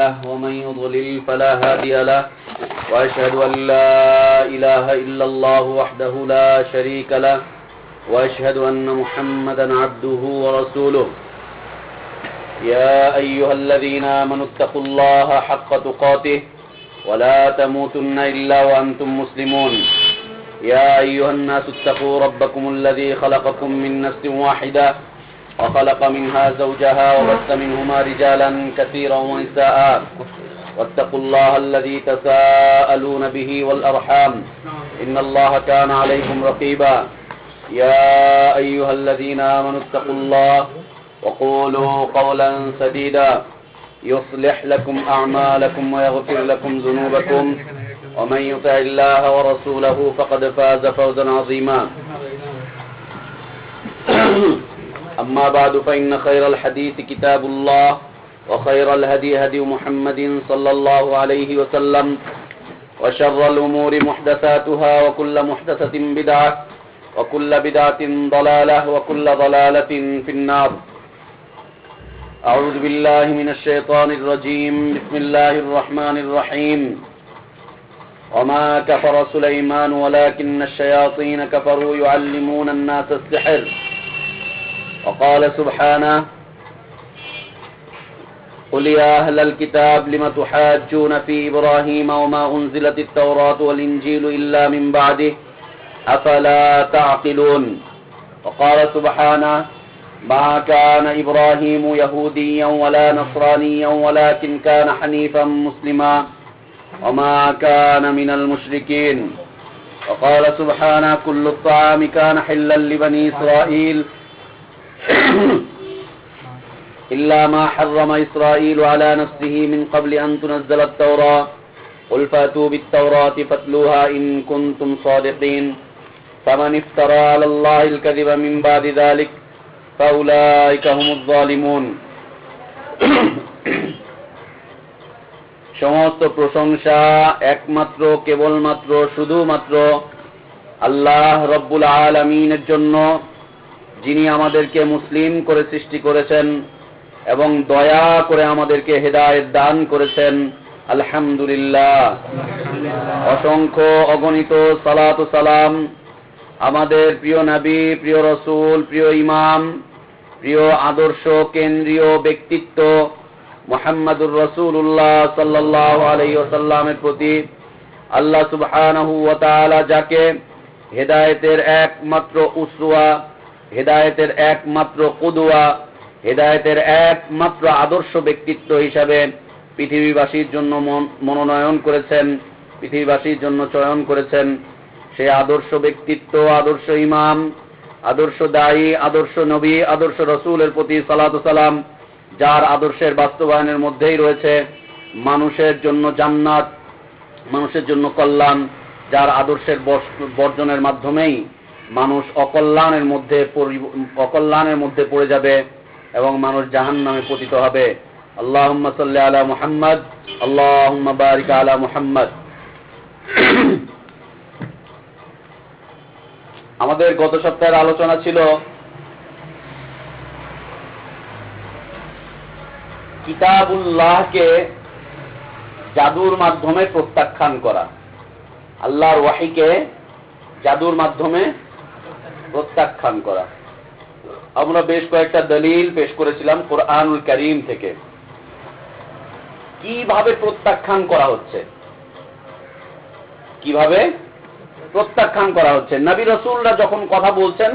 له ومن يضلل فلا هادي له وأشهد أن لا إله إلا الله وحده لا شريك له وأشهد أن محمدا عبده ورسوله يا أيها الذين آمنوا اتقوا الله حق تقاته ولا تموتن إلا وأنتم مسلمون يا أيها الناس اتقوا ربكم الذي خلقكم من نفس واحدة وخلق منها زوجها وبث منهما رجالا كثيرا ونساء واتقوا الله الذي تساءلون به والأرحام إن الله كان عليكم رقيبا يا أيها الذين آمنوا اتقوا الله وقولوا قولا سديدا يصلح لكم أعمالكم ويغفر لكم ذنوبكم ومن يطع الله ورسوله فقد فاز فوزا عظيما أما بعد فإن خير الحديث كتاب الله وخير الهدي هدي محمد صلى الله عليه وسلم وشر الأمور محدثاتها وكل محدثة بدعة وكل بدعة ضلالة وكل ضلالة في النار أعوذ بالله من الشيطان الرجيم بسم الله الرحمن الرحيم وما كفر سليمان ولكن الشياطين كفروا يعلمون الناس السحر وقال سبحانه قل يا أهل الكتاب لم تحاجون في إبراهيم وما أنزلت التوراة والإنجيل إلا من بعده أفلا تعقلون وقال سبحانه ما كان إبراهيم يهوديا ولا نصرانيا ولكن كان حنيفا مسلما وما كان من المشركين وقال سبحانه كل الطعام كان حلا لبني إسرائيل إلا ما حرم إسرائيل على نفسه من قبل أن تنزل التوراة قل فأتوا بالتوراة فاتلوها إن كنتم صادقين فمن افترى على الله الكذب من بعد ذلك فأولئك هم الظالمون সমস্ত প্রশংসা একমাত্র কেবলমাত্র শুধুমাত্র আল্লাহ রব্বুল আলামিনের জন্য, যিনি আমাদেরকে মুসলিম করে সৃষ্টি করেছেন এবং দয়া করে আমাদেরকে হেদায়েত দান করেছেন। আলহামদুলিল্লাহ। অসংখ্য অগণিত সালাত ও সালাম আমাদের প্রিয় নবী, প্রিয় রসুল, প্রিয় ইমাম, প্রিয় আদর্শ কেন্দ্রীয় ব্যক্তিত্ব মুহাম্মদুর রাসূলুল্লাহ সাল্লাল্লাহু আলাইহি ওয়াসাল্লামের প্রতি। আল্লাহ সুবহানাহু ওয়া তাআলা যাকে হেদায়েতের একমাত্র উসওয়া, হেদায়েতের একমাত্র কুদওয়া, হেদায়েতের একমাত্র আদর্শ ব্যক্তিত্ব হিসাবে পৃথিবীবাসীর জন্য মনোনয়ন করেছেন, পৃথিবীবাসীর জন্য চয়ন করেছেন, সেই আদর্শ ব্যক্তিত্ব, আদর্শ ইমাম, আদর্শ দায়ী, আদর্শ নবী, আদর্শ রসুলের প্রতি সালাত ও সালাম, যার আদর্শের বাস্তবায়নের মধ্যেই রয়েছে মানুষের জন্য জান্নাত, মানুষের জন্য কল্যাণ, যার আদর্শের বর্জনের মাধ্যমেই মানুষ অকল্যাণের মধ্যে পড়ে যাবে এবং মানুষ জাহান্নামে পতিত হবে। আল্লাহুম্মা সাল্লি আলা মুহাম্মদ, আল্লাহুম্মা বারিক আলা মুহাম্মদ। আমাদের গত সপ্তাহের আলোচনা ছিল কিতাবুল্লাহকে জাদুর মাধ্যমে প্রত্যাখ্যান করা, আল্লাহর ওয়াহিকে জাদুর মাধ্যমে প্রত্যাখ্যান করা। আমরা বেশ কয়েকটা দলিল পেশ করেছিলাম কোরআনুল কারীম থেকে, কিভাবে প্রত্যাখ্যান করা হচ্ছে, কিভাবে প্রত্যাখ্যান করা হচ্ছে। নবী রাসূলরা যখন কথা বলছেন,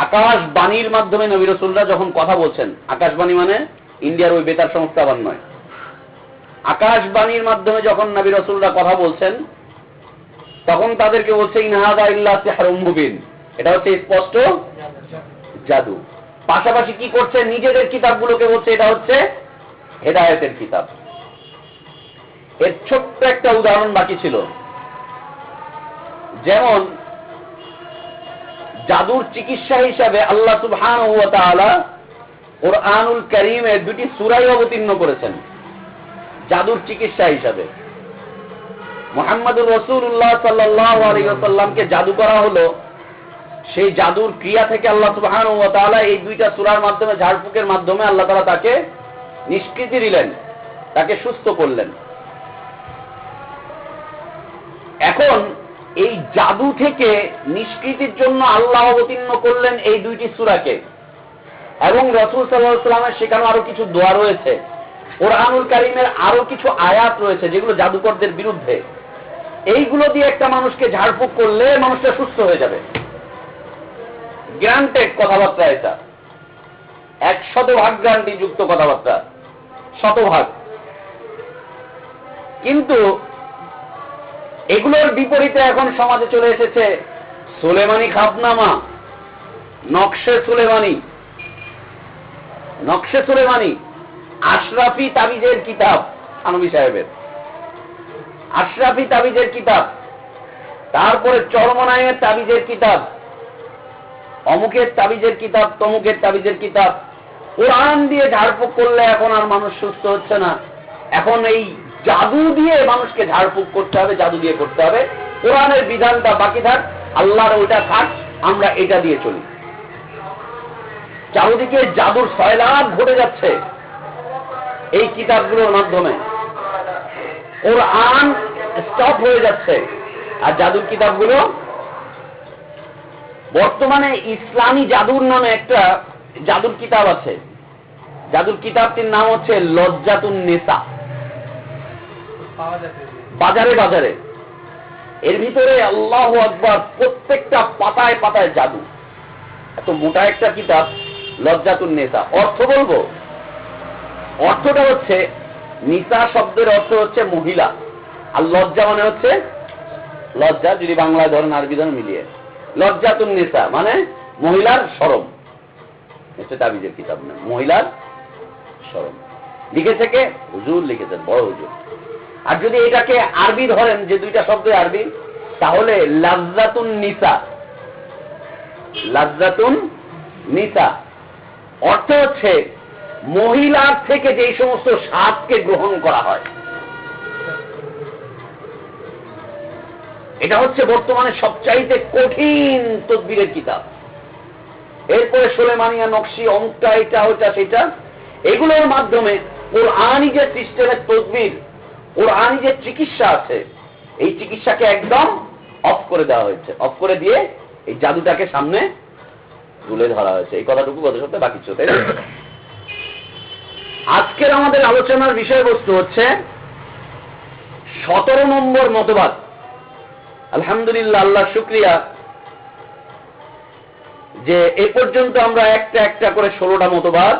আকাশবাণীর মাধ্যমে নবী রাসূলরা যখন কথা বলছেন, আকাশবাণী মানে ইন্ডিয়ার ওই বেতার সংস্থা আবার নয়, আকাশবাণীর মাধ্যমে যখন নবী রাসূলরা কথা বলছেন, তখন তাদেরকে বলছে ইন হাযা ইল্লা সিহরুম মুবিন, এটা হচ্ছে স্পষ্ট জাদু। পাশাপাশি কি করছে, নিজেদের কিতাবগুলোকে বলছে এটা হচ্ছে হেদায়েতের কিতাব। এর ছোট্ট একটা উদাহরণ বাকি ছিল, যেমন জাদুর চিকিৎসা হিসাবে আল্লাহ সুবহানাহু ওয়া তাআলা কোরআনুল কারীমে দুটি সূরা অবতীর্ণ করেছেন জাদুর চিকিৎসা হিসাবে। মুহাম্মদুর রাসূলুল্লাহ সাল্লাল্লাহু আলাইহি ওয়াসাল্লামকে জাদু করা হলো, সেই জাদুর ক্রিয়া থেকে আল্লাহ সুবহানাহু ওয়া তাআলা এই দুইটা সূরার মাধ্যমে, ঝাড়ফুঁকের মাধ্যমে আল্লাহ তাআলা তাকে নিষ্কৃতি দিলেন তাকে সুস্থ করলেন। এখন এই জাদু থেকে নিষ্কৃতির জন্য আল্লাহ অবতীর্ণ করলেন এই দুইটি সূরাকে, এবং রাসূল সাল্লাল্লাহু আলাইহি ওয়াসাল্লামের সেখানে আরো কিছু দোয়া রয়েছে, কোরআনুল কারীমের আরো কিছু আয়াত রয়েছে যেগুলো জাদুকরদের বিরুদ্ধে। এইগুলো দিয়ে একটা মানুষকে ঝাড়ফুঁক করলে মানুষটা সুস্থ হয়ে যাবে। গ্রান্টেড কথাবার্তা, এটা 100% গ্যারান্টি যুক্ত কথাবার্তা, 100%। কিন্তু এগুলোর বিপরীতে এখন সমাজে চলে এসেছে সুলেমানি খাবনামা, নকশে সুলেমানি, আশরাফি তাবিজের কিতাব, থানভী সাহেবের আশরাফি তাবিজের কিতাব, তারপরে চরমনায়ের তাবিজের কিতাব, অমুকের তাবিজের কিতাব, তমুকের তাবিজের কিতাব। কোরআন দিয়ে ঝাড়ফুঁক করলে এখন আর মানুষ সুস্থ হচ্ছে না, এখন এই জাদু দিয়ে মানুষকে ঝাড়ফুঁক করতে হবে, জাদু দিয়ে করতে হবে। কোরআনের বিধানটা বাকি থাক, আল্লাহর ওইটা থাক, আমরা এটা দিয়ে চলি। চারদিকে জাদুর সয়লাব ঘটে যাচ্ছে এই কিতাবগুলোর মাধ্যমে। কোরআন স্টপ হয়ে যাচ্ছে, আর জাদুর কিতাবগুলো বর্তমানে ইসলামী জাদুর নামে একটা জাদুর কিতাব আছে। জাদুর কিতাবটির নাম হচ্ছে লজ্জাতুন নিসা, বাজারে বাজারে। এর ভিতরে আল্লাহু আকবার, প্রত্যেকটা পাতায় পাতায় জাদু। এত মোটা একটা কিতাব, লজ্জাতুন নিসা। অর্থ বলবো, অর্থটা হচ্ছে, নিসা শব্দের অর্থ হচ্ছে মহিলা, আর লজ্জা মানে হচ্ছে লজ্জা, যদি বাংলায় ধরেন আরবি ধরেন মিলিয়ে, লজ্জাতুন নিসা মানে মহিলার শরম। এটা তাবিজের কিতাব না, মহিলার শরম। লিখেছে কে? হুজুর লিখেছেন, বড় হুজুর। আর যদি এটাকে আরবি ধরেন, যে দুইটা শব্দ আরবি, তাহলে লাজ্জাতুন নিসা, লাজ্জাতুন নিসা অর্থ হচ্ছে মহিলার থেকে যে সমস্ত স্বাদকে গ্রহণ করা হয়। এটা হচ্ছে বর্তমানে সবচাইতে কঠিন তদবিরের কিতাব। এরপরে সুলেমানিয়া, নকশি, অমুকটা, এটা ওটা সেটা, এগুলোর মাধ্যমে কোরআনী যে সিস্টেমের তদবির, কোরআনী যে চিকিৎসা আছে, এই চিকিৎসাকে একদম অফ করে দেওয়া হয়েছে। অফ করে দিয়ে এই জাদুটাকে সামনে তুলে ধরা হয়েছে। এই কথাটুকু গত সপ্তাহে বাকি ছিল, তাই না? আজকের আমাদের আলোচনার বিষয়বস্তু হচ্ছে 17 নম্বর মতবাদ। আলহামদুলিল্লাহ, আল্লাহ শুকরিয়া যে এ পর্যন্ত আমরা একটা একটা করে 16টা মতবাদ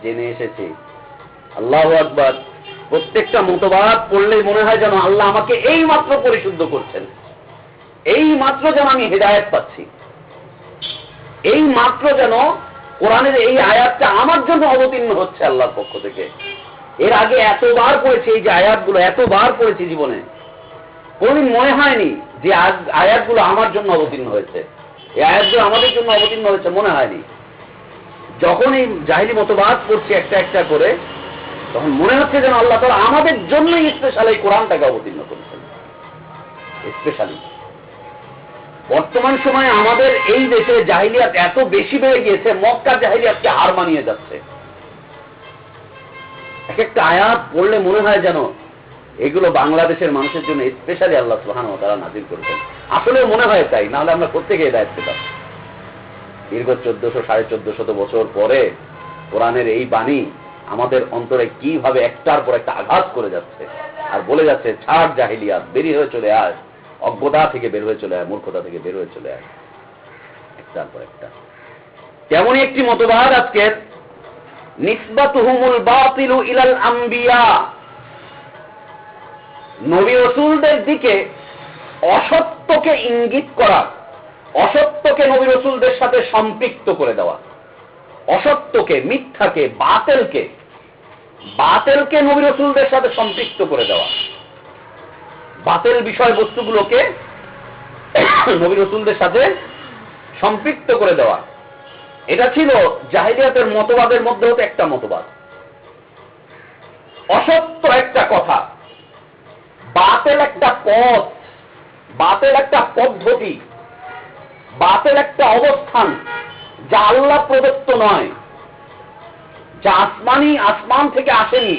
জেনে এসেছি। আল্লাহু আকবার। প্রত্যেকটা মতবাদ পড়লেই মনে হয় যেন আল্লাহ আমাকে এই মাত্র পরিশুদ্ধ করছেন, এই মাত্র যেন আমি হেদায়েত পাচ্ছি, এই মাত্র যেন কোরআনের এই আয়াতটা আমার জন্য অবতীর্ণ হচ্ছে আল্লাহর পক্ষ থেকে। এর আগে এতবার পড়েছি এই যে আয়াতগুলো, এতবার পড়েছি জীবনে, কোনদিন মনে হয়নি যে আয়াতগুলো আমার জন্য অবতীর্ণ হয়েছে, এই আয়াতগুলো আমাদের জন্য অবতীর্ণ হয়েছে, মনে হয়নি। যখন এই জাহিলি মতবাদ পড়ছি একটা একটা করে, তখন মনে হচ্ছে যেন আল্লাহ তাআলা আমাদের জন্যই স্পেশাল এই কোরআনটাকে অবতীর্ণ করেছেন। স্পেশালি বর্তমান সময়ে আমাদের এই দেশে জাহিলিয়াত এত বেশি বেড়ে গিয়েছে, মক্কার জাহিলিয়াতকে হার মানিয়ে যাচ্ছে। এক একটা আয়াত পড়লে মনে হয় যেন এগুলো বাংলাদেশের মানুষের জন্য স্পেশালি আল্লাহ সুবহানাহু ওয়া তাআলা নাযিল করেছেন। আসলে মনে হয় তাই, নাহলে আমরা প্রত্যেকে এই দায়িত্ব পেতাম। দীর্ঘ 1400-1450 বছর পরে কোরআনের এই বাণী আমাদের অন্তরে কিভাবে একটার পর একটা আঘাত করে যাচ্ছে, আর বলে যাচ্ছে ছাড় জাহিলিয়াত, বেরিয়ে হয়ে চলে আয়, অজ্ঞতা থেকে বের হয়ে চলে আয়, মূর্খতা থেকে বের হয়ে চলে আয়, একটার পর একটা। তেমনই একটি মতবাদ আজকের, নিসবাতুহুমুল বাতিলু ইলাল আম্বিয়া, নবী রাসূলদের দিকে অসত্যকে ইঙ্গিত করা, অসত্যকে নবী রাসূলদের সাথে সম্পৃক্ত করে দেওয়া, অসত্যকে, মিথ্যাকে, বাতিলকে নবী রাসূলদের সাথে সম্পৃক্ত করে দেওয়া, বাতিল বিষয়বস্তুগুলোকে নবী রাসূলদের সাথে সম্পৃক্ত করে দেওয়া। এটা ছিল জাহিলিয়াতের মতবাদের মধ্যে হতে একটা মতবাদ। অসত্য একটা কথা, বাতিল একটা পথ, বাতিল একটা পদ্ধতি, বাতিল একটা অবস্থান, যা আল্লাহ প্রদত্ত নয়, যা আসমান থেকে আসেনি,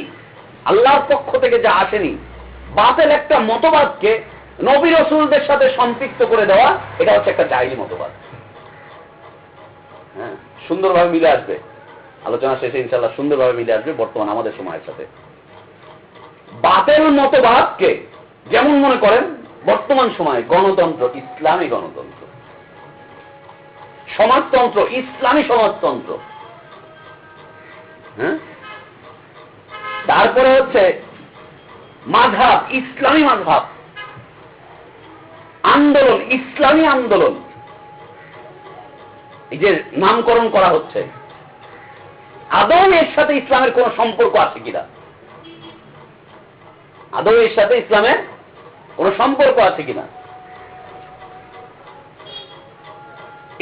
আল্লাহর পক্ষ থেকে যা আসেনি, বাতিল একটা মতবাদকে নবী রাসূলদের সাথে সম্পৃক্ত করে দেওয়া, এটা হচ্ছে একটা জাহেলি মতবাদ। হ্যাঁ, সুন্দরভাবে মিলে আসবে, আলোচনা শেষে ইনশাআল্লাহ সুন্দরভাবে মিলে আসবে বর্তমান আমাদের সময়ের সাথে। বাতিল মতবাদকে যেমন মনে করেন বর্তমান সময়ে গণতন্ত্র, ইসলামী গণতন্ত্র, সমাজতন্ত্র, ইসলামী সমাজতন্ত্র, হ্যাঁ, তারপরে হচ্ছে মাযহাব, ইসলামী মাযহাব, আন্দোলন, ইসলামী আন্দোলন, এই যে নামকরণ করা হচ্ছে, আদৌ এর সাথে ইসলামের কোন সম্পর্ক আছে কিনা, আদৌ এর সাথে ইসলামের কোন সম্পর্ক আছে কিনা,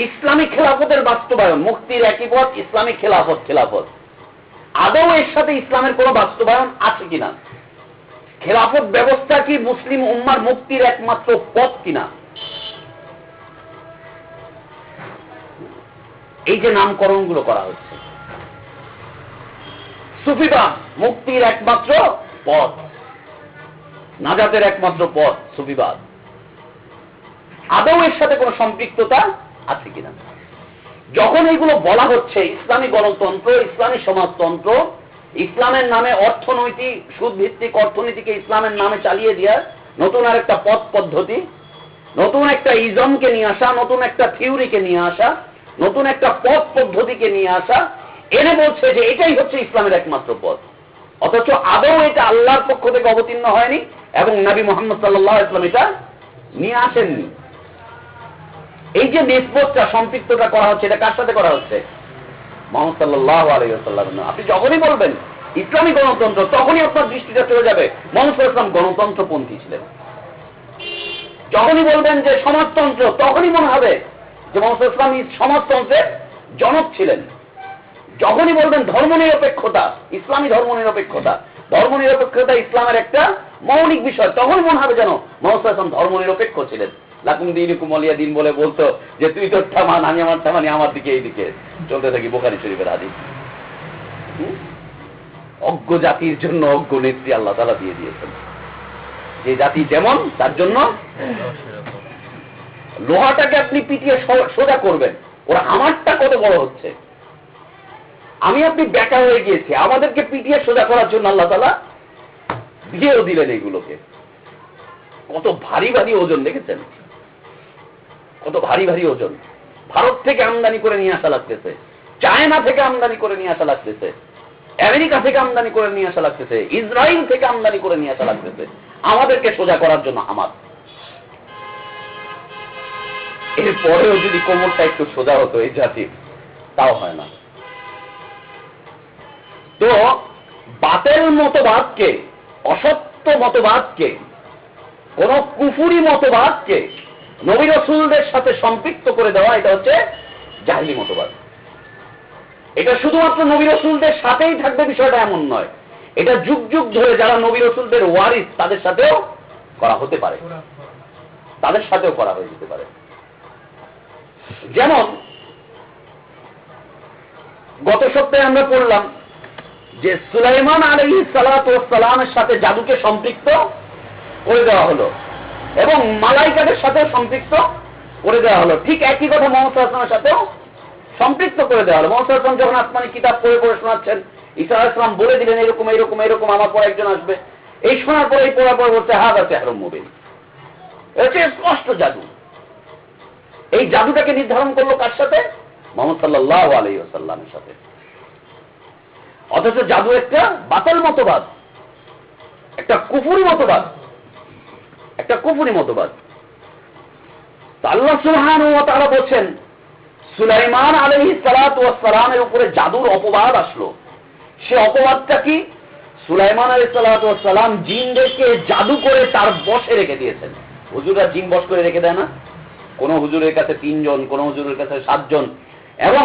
ইসলামী খেলাফতের বাস্তবায়ন, মুক্তির একই পথ, ইসলামী খেলাফত, খেলাফত, আদৌ এর সাথে ইসলামের কোন বাস্তবায়ন আছে কিনা, খেলাফত ব্যবস্থা কি মুসলিম উম্মার মুক্তির একমাত্র পথ কিনা, এই যে নামকরণগুলো করা হচ্ছে। সুফিবাদ মুক্তির একমাত্র পথ, নাজাতের একমাত্র পথ সুফিবাদ, আদৌ এর সাথে কোন সম্পৃক্ততা আছে কিনা। যখন এইগুলো বলা হচ্ছে ইসলামী গণতন্ত্র, ইসলামী সমাজতন্ত্র, ইসলামের নামে অর্থনৈতিক সুদভিত্তিক অর্থনীতিকে ইসলামের নামে চালিয়ে দেওয়া, নতুন আর একটা পথ পদ্ধতি, নতুন একটা ইজমকে নিয়ে আসা, নতুন একটা থিওরিকে নিয়ে আসা, নতুন একটা পথ পদ্ধতিকে নিয়ে আসা, এনে বলছে যে এটাই হচ্ছে ইসলামের একমাত্র পথ, অথচ আদৌ এটা আল্লাহর পক্ষ থেকে অবতীর্ণ হয়নি এবং নবী মুহাম্মদ সাল্লাল্লাহু আলাইহি ওয়াসাল্লাম এটা নিয়ে আসেননি। এই যে নিসবতটা, সম্পৃক্ততা করা হচ্ছে, এটা কার সাথে করা হচ্ছে? মুহাম্মদ সাল্লাল্লাহু আলাইহি ওয়াসাল্লাম। আপনি যখনই বলবেন ইসলামী গণতন্ত্র, তখনই আপনার দৃষ্টিটা চলে যাবে মুহাম্মদ সাল্লাল্লাহু আলাইহি ওয়াসাল্লাম গণতন্ত্রপন্থী ছিলেন। যখনই বলবেন যে সমাজতন্ত্র, তখনই মনে হবে যে মুহাম্মদ সাল্লাল্লাহু আলাইহি ওয়াসাল্লাম সমাজতন্ত্রের জনক ছিলেন। যখনই বলবেন ধর্মনিরপেক্ষতা, ইসলামী ধর্মনিরপেক্ষতা, ধর্মনিরপেক্ষতা ইসলামের একটা মৌলিক বিষয়, তখন মনে হবে যেন মুহাম্মদ সাল্লাল্লাহু আলাইহি ওয়াসাল্লাম ধর্মনিরপেক্ষ ছিলেন। লাকুম দীনুকুম ওয়ালিয়া দিন বলে বলতো যে তুই তোর থামান, আমি আমার থামানি, আমার দিকে এই দিকে চলতে থাকি, বুখারী শরীফের হাদিস। অজ্ঞ জাতির জন্য অজ্ঞ নেত্রী আল্লাহ তাআলা দিয়ে দিয়েছেন। যে জাতি যেমন তার জন্য লোহাটাকে আপনি পিটিয়ে সোজা করবেন, ওরা আমারটা কত বড় হচ্ছে, আমি আপনি বেকা হয়ে গিয়েছি, আমাদেরকে পিটিয়ে সোজা করার জন্য আল্লাহ তাআলা দিয়েও দিলেন এইগুলোকে। কত ভারী ভারী ওজন, দেখেছেন কত ভারী ভারী ওজন। ভারত থেকে আমদানি করে নিয়ে আসা লাগতেছে, চায়না থেকে আমদানি করে নিয়ে আসা লাগতেছে, আমেরিকা থেকে আমদানি করে নিয়ে আসা লাগতেছে, ইসরায়েল থেকে আমদানি করে নিয়ে আসা লাগতেছে, আমাদেরকে সোজা করার জন্য আমার। এরপরেও যদি কোমরটা একটু সোজা হতো এই জাতির, তাও হয় না। তো বাতিল মতবাদকে, অসত্য মতবাদকে, কোন কুফুরি মতবাদকে নবী রাসূলদের সাথে সম্পৃক্ত করে দেওয়া, এটা হচ্ছে জাহেলি মতবাদ। এটা শুধুমাত্র নবী রাসূলদের সাথেই থাকবে বিষয়টা এমন নয়, এটা যুগ যুগ ধরে যারা নবী রাসূলদের ওয়ারিস তাদের সাথেও করা হতে পারে, তাদের সাথেও করা হয়ে যেতে পারে। যেমন গত সপ্তাহে আমরা পড়লাম যে সুলাইমান আলাইহিস সালাতু ওয়াস সালামের সাথে জাদুকে সম্পৃক্ত করে দেওয়া হলো এবং মালাইকাদের সাথেও সম্পৃক্ত করে দেওয়া হলো। ঠিক একই কথা মুহাম্মদ সাল্লাল্লাহু আলাইহি ওয়াসাল্লামের সাথেও সম্পৃক্ত করে দেওয়া হলো। মুহাম্মদ সাল্লাল্লাহু আলাইহি ওয়াসাল্লাম যখন আসমানি কিতাব পড়ে পড়ে শোনাচ্ছেন, ঈসা আলাইহিস সালাম বলে দিলেন এরকম এরকম এরকম আমার পর একজন আসবে, এই শোনার পরে এই পড়ার পর বলছে হাযা সিহরুম মুবিন, এটা স্পষ্ট জাদু। এই জাদুটাকে নির্ধারণ করলো কার সাথে? মুহাম্মদ সাল্লাল্লাহু আলাইহি ওয়াসাল্লামের সাথে। অথচ জাদু একটা বাতিল মতবাদ, একটা কুফরি মতবাদ, একটা কুফরি মতবাদ। আল্লাহ সুবহানাহু ওয়া তাআলা বলেন সুলাইমান আলাইহিস সালাতু ওয়াস সালামের উপরে জাদুর অপবাদ আসলো। সে অপবাদটা কি? সুলাইমান আলাইহিস সালাতু ওয়াস সালাম জিনদেরকে জাদু করে তার বশে রেখে দিয়েছেন। হুজুররা জিন বশ করে রেখে দেয় না? কোন হুজুরের কাছে 3 জন, কোন হুজুরের কাছে 7 জন, এবং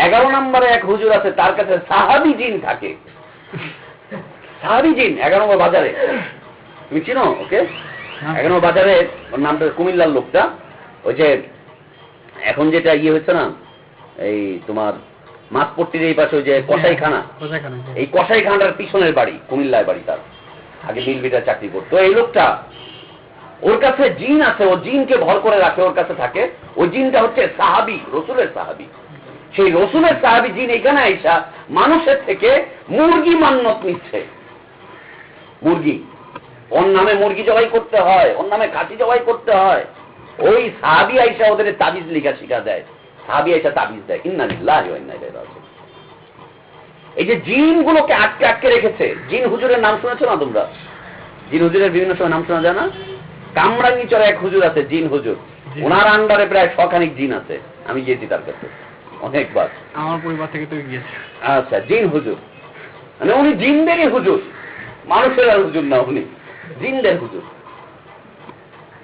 11 নম্বরে এক হুজুর আছে তার কাছে সাহাবী জিন থাকে। সাহাবী জিন 11 নম্বর বাজারে, তুমি চিনো ওকে? 11 নম্বর বাজারে, ওর নামটা কুমিল্লার লোকটা, ওই যে এখন যেটা ইয়ে হচ্ছে না, এই তোমার মাছপট্টির এই পাশে ওই যে কসাইখানা, এই কসাইখানাটার পিছনের বাড়ি, কুমিল্লায় বাড়ি তার, আগে মিলবিটার চাকরি করতো। এই লোকটা, ওর কাছে জিন আছে, ও জিনকে ভর করে রাখে, ওর কাছে থাকে। ওই জিনটা হচ্ছে সাহাবী, রসুলের সাহাবী। সেই রসুলের সাহাবী জিন এখানে আইসা মানুষের থেকে মুরগি মান্যত নিচ্ছে। মুরগি, ওর নামে মুরগি জবাই করতে হয়, ওর নামে খাসি জবাই করতে হয়। ওই সাহাবী আইসা ওদের তাবিজ লেখা শিখা দেয়, সাহাবী আইসা তাবিজ দেয়। ইন্না লিল্লাহি ওয়া ইন্না ইলাইহি রাজিউন। এই যে জিনগুলোকে আটকে আটকে রেখেছে, জিন হুজুরের নাম শুনেছো না তোমরা? জিন হুজুরের বিভিন্ন সময় নাম শোনা যায় না? কামরাঙ্গীচরে এক হুজুর আছে, জিন হুজুর। ওনার আন্ডারে প্রায় 100 খানিক জিন আছে। আমি গিয়েছি তার কাছে অনেকবার, আমার পরিবার থেকে তো গিয়েছে। আচ্ছা, জিন হুজুর মানে উনি জিনদেরই হুজুর, মানুষের আর হুজুর না, উনি জিনদের হুজুর।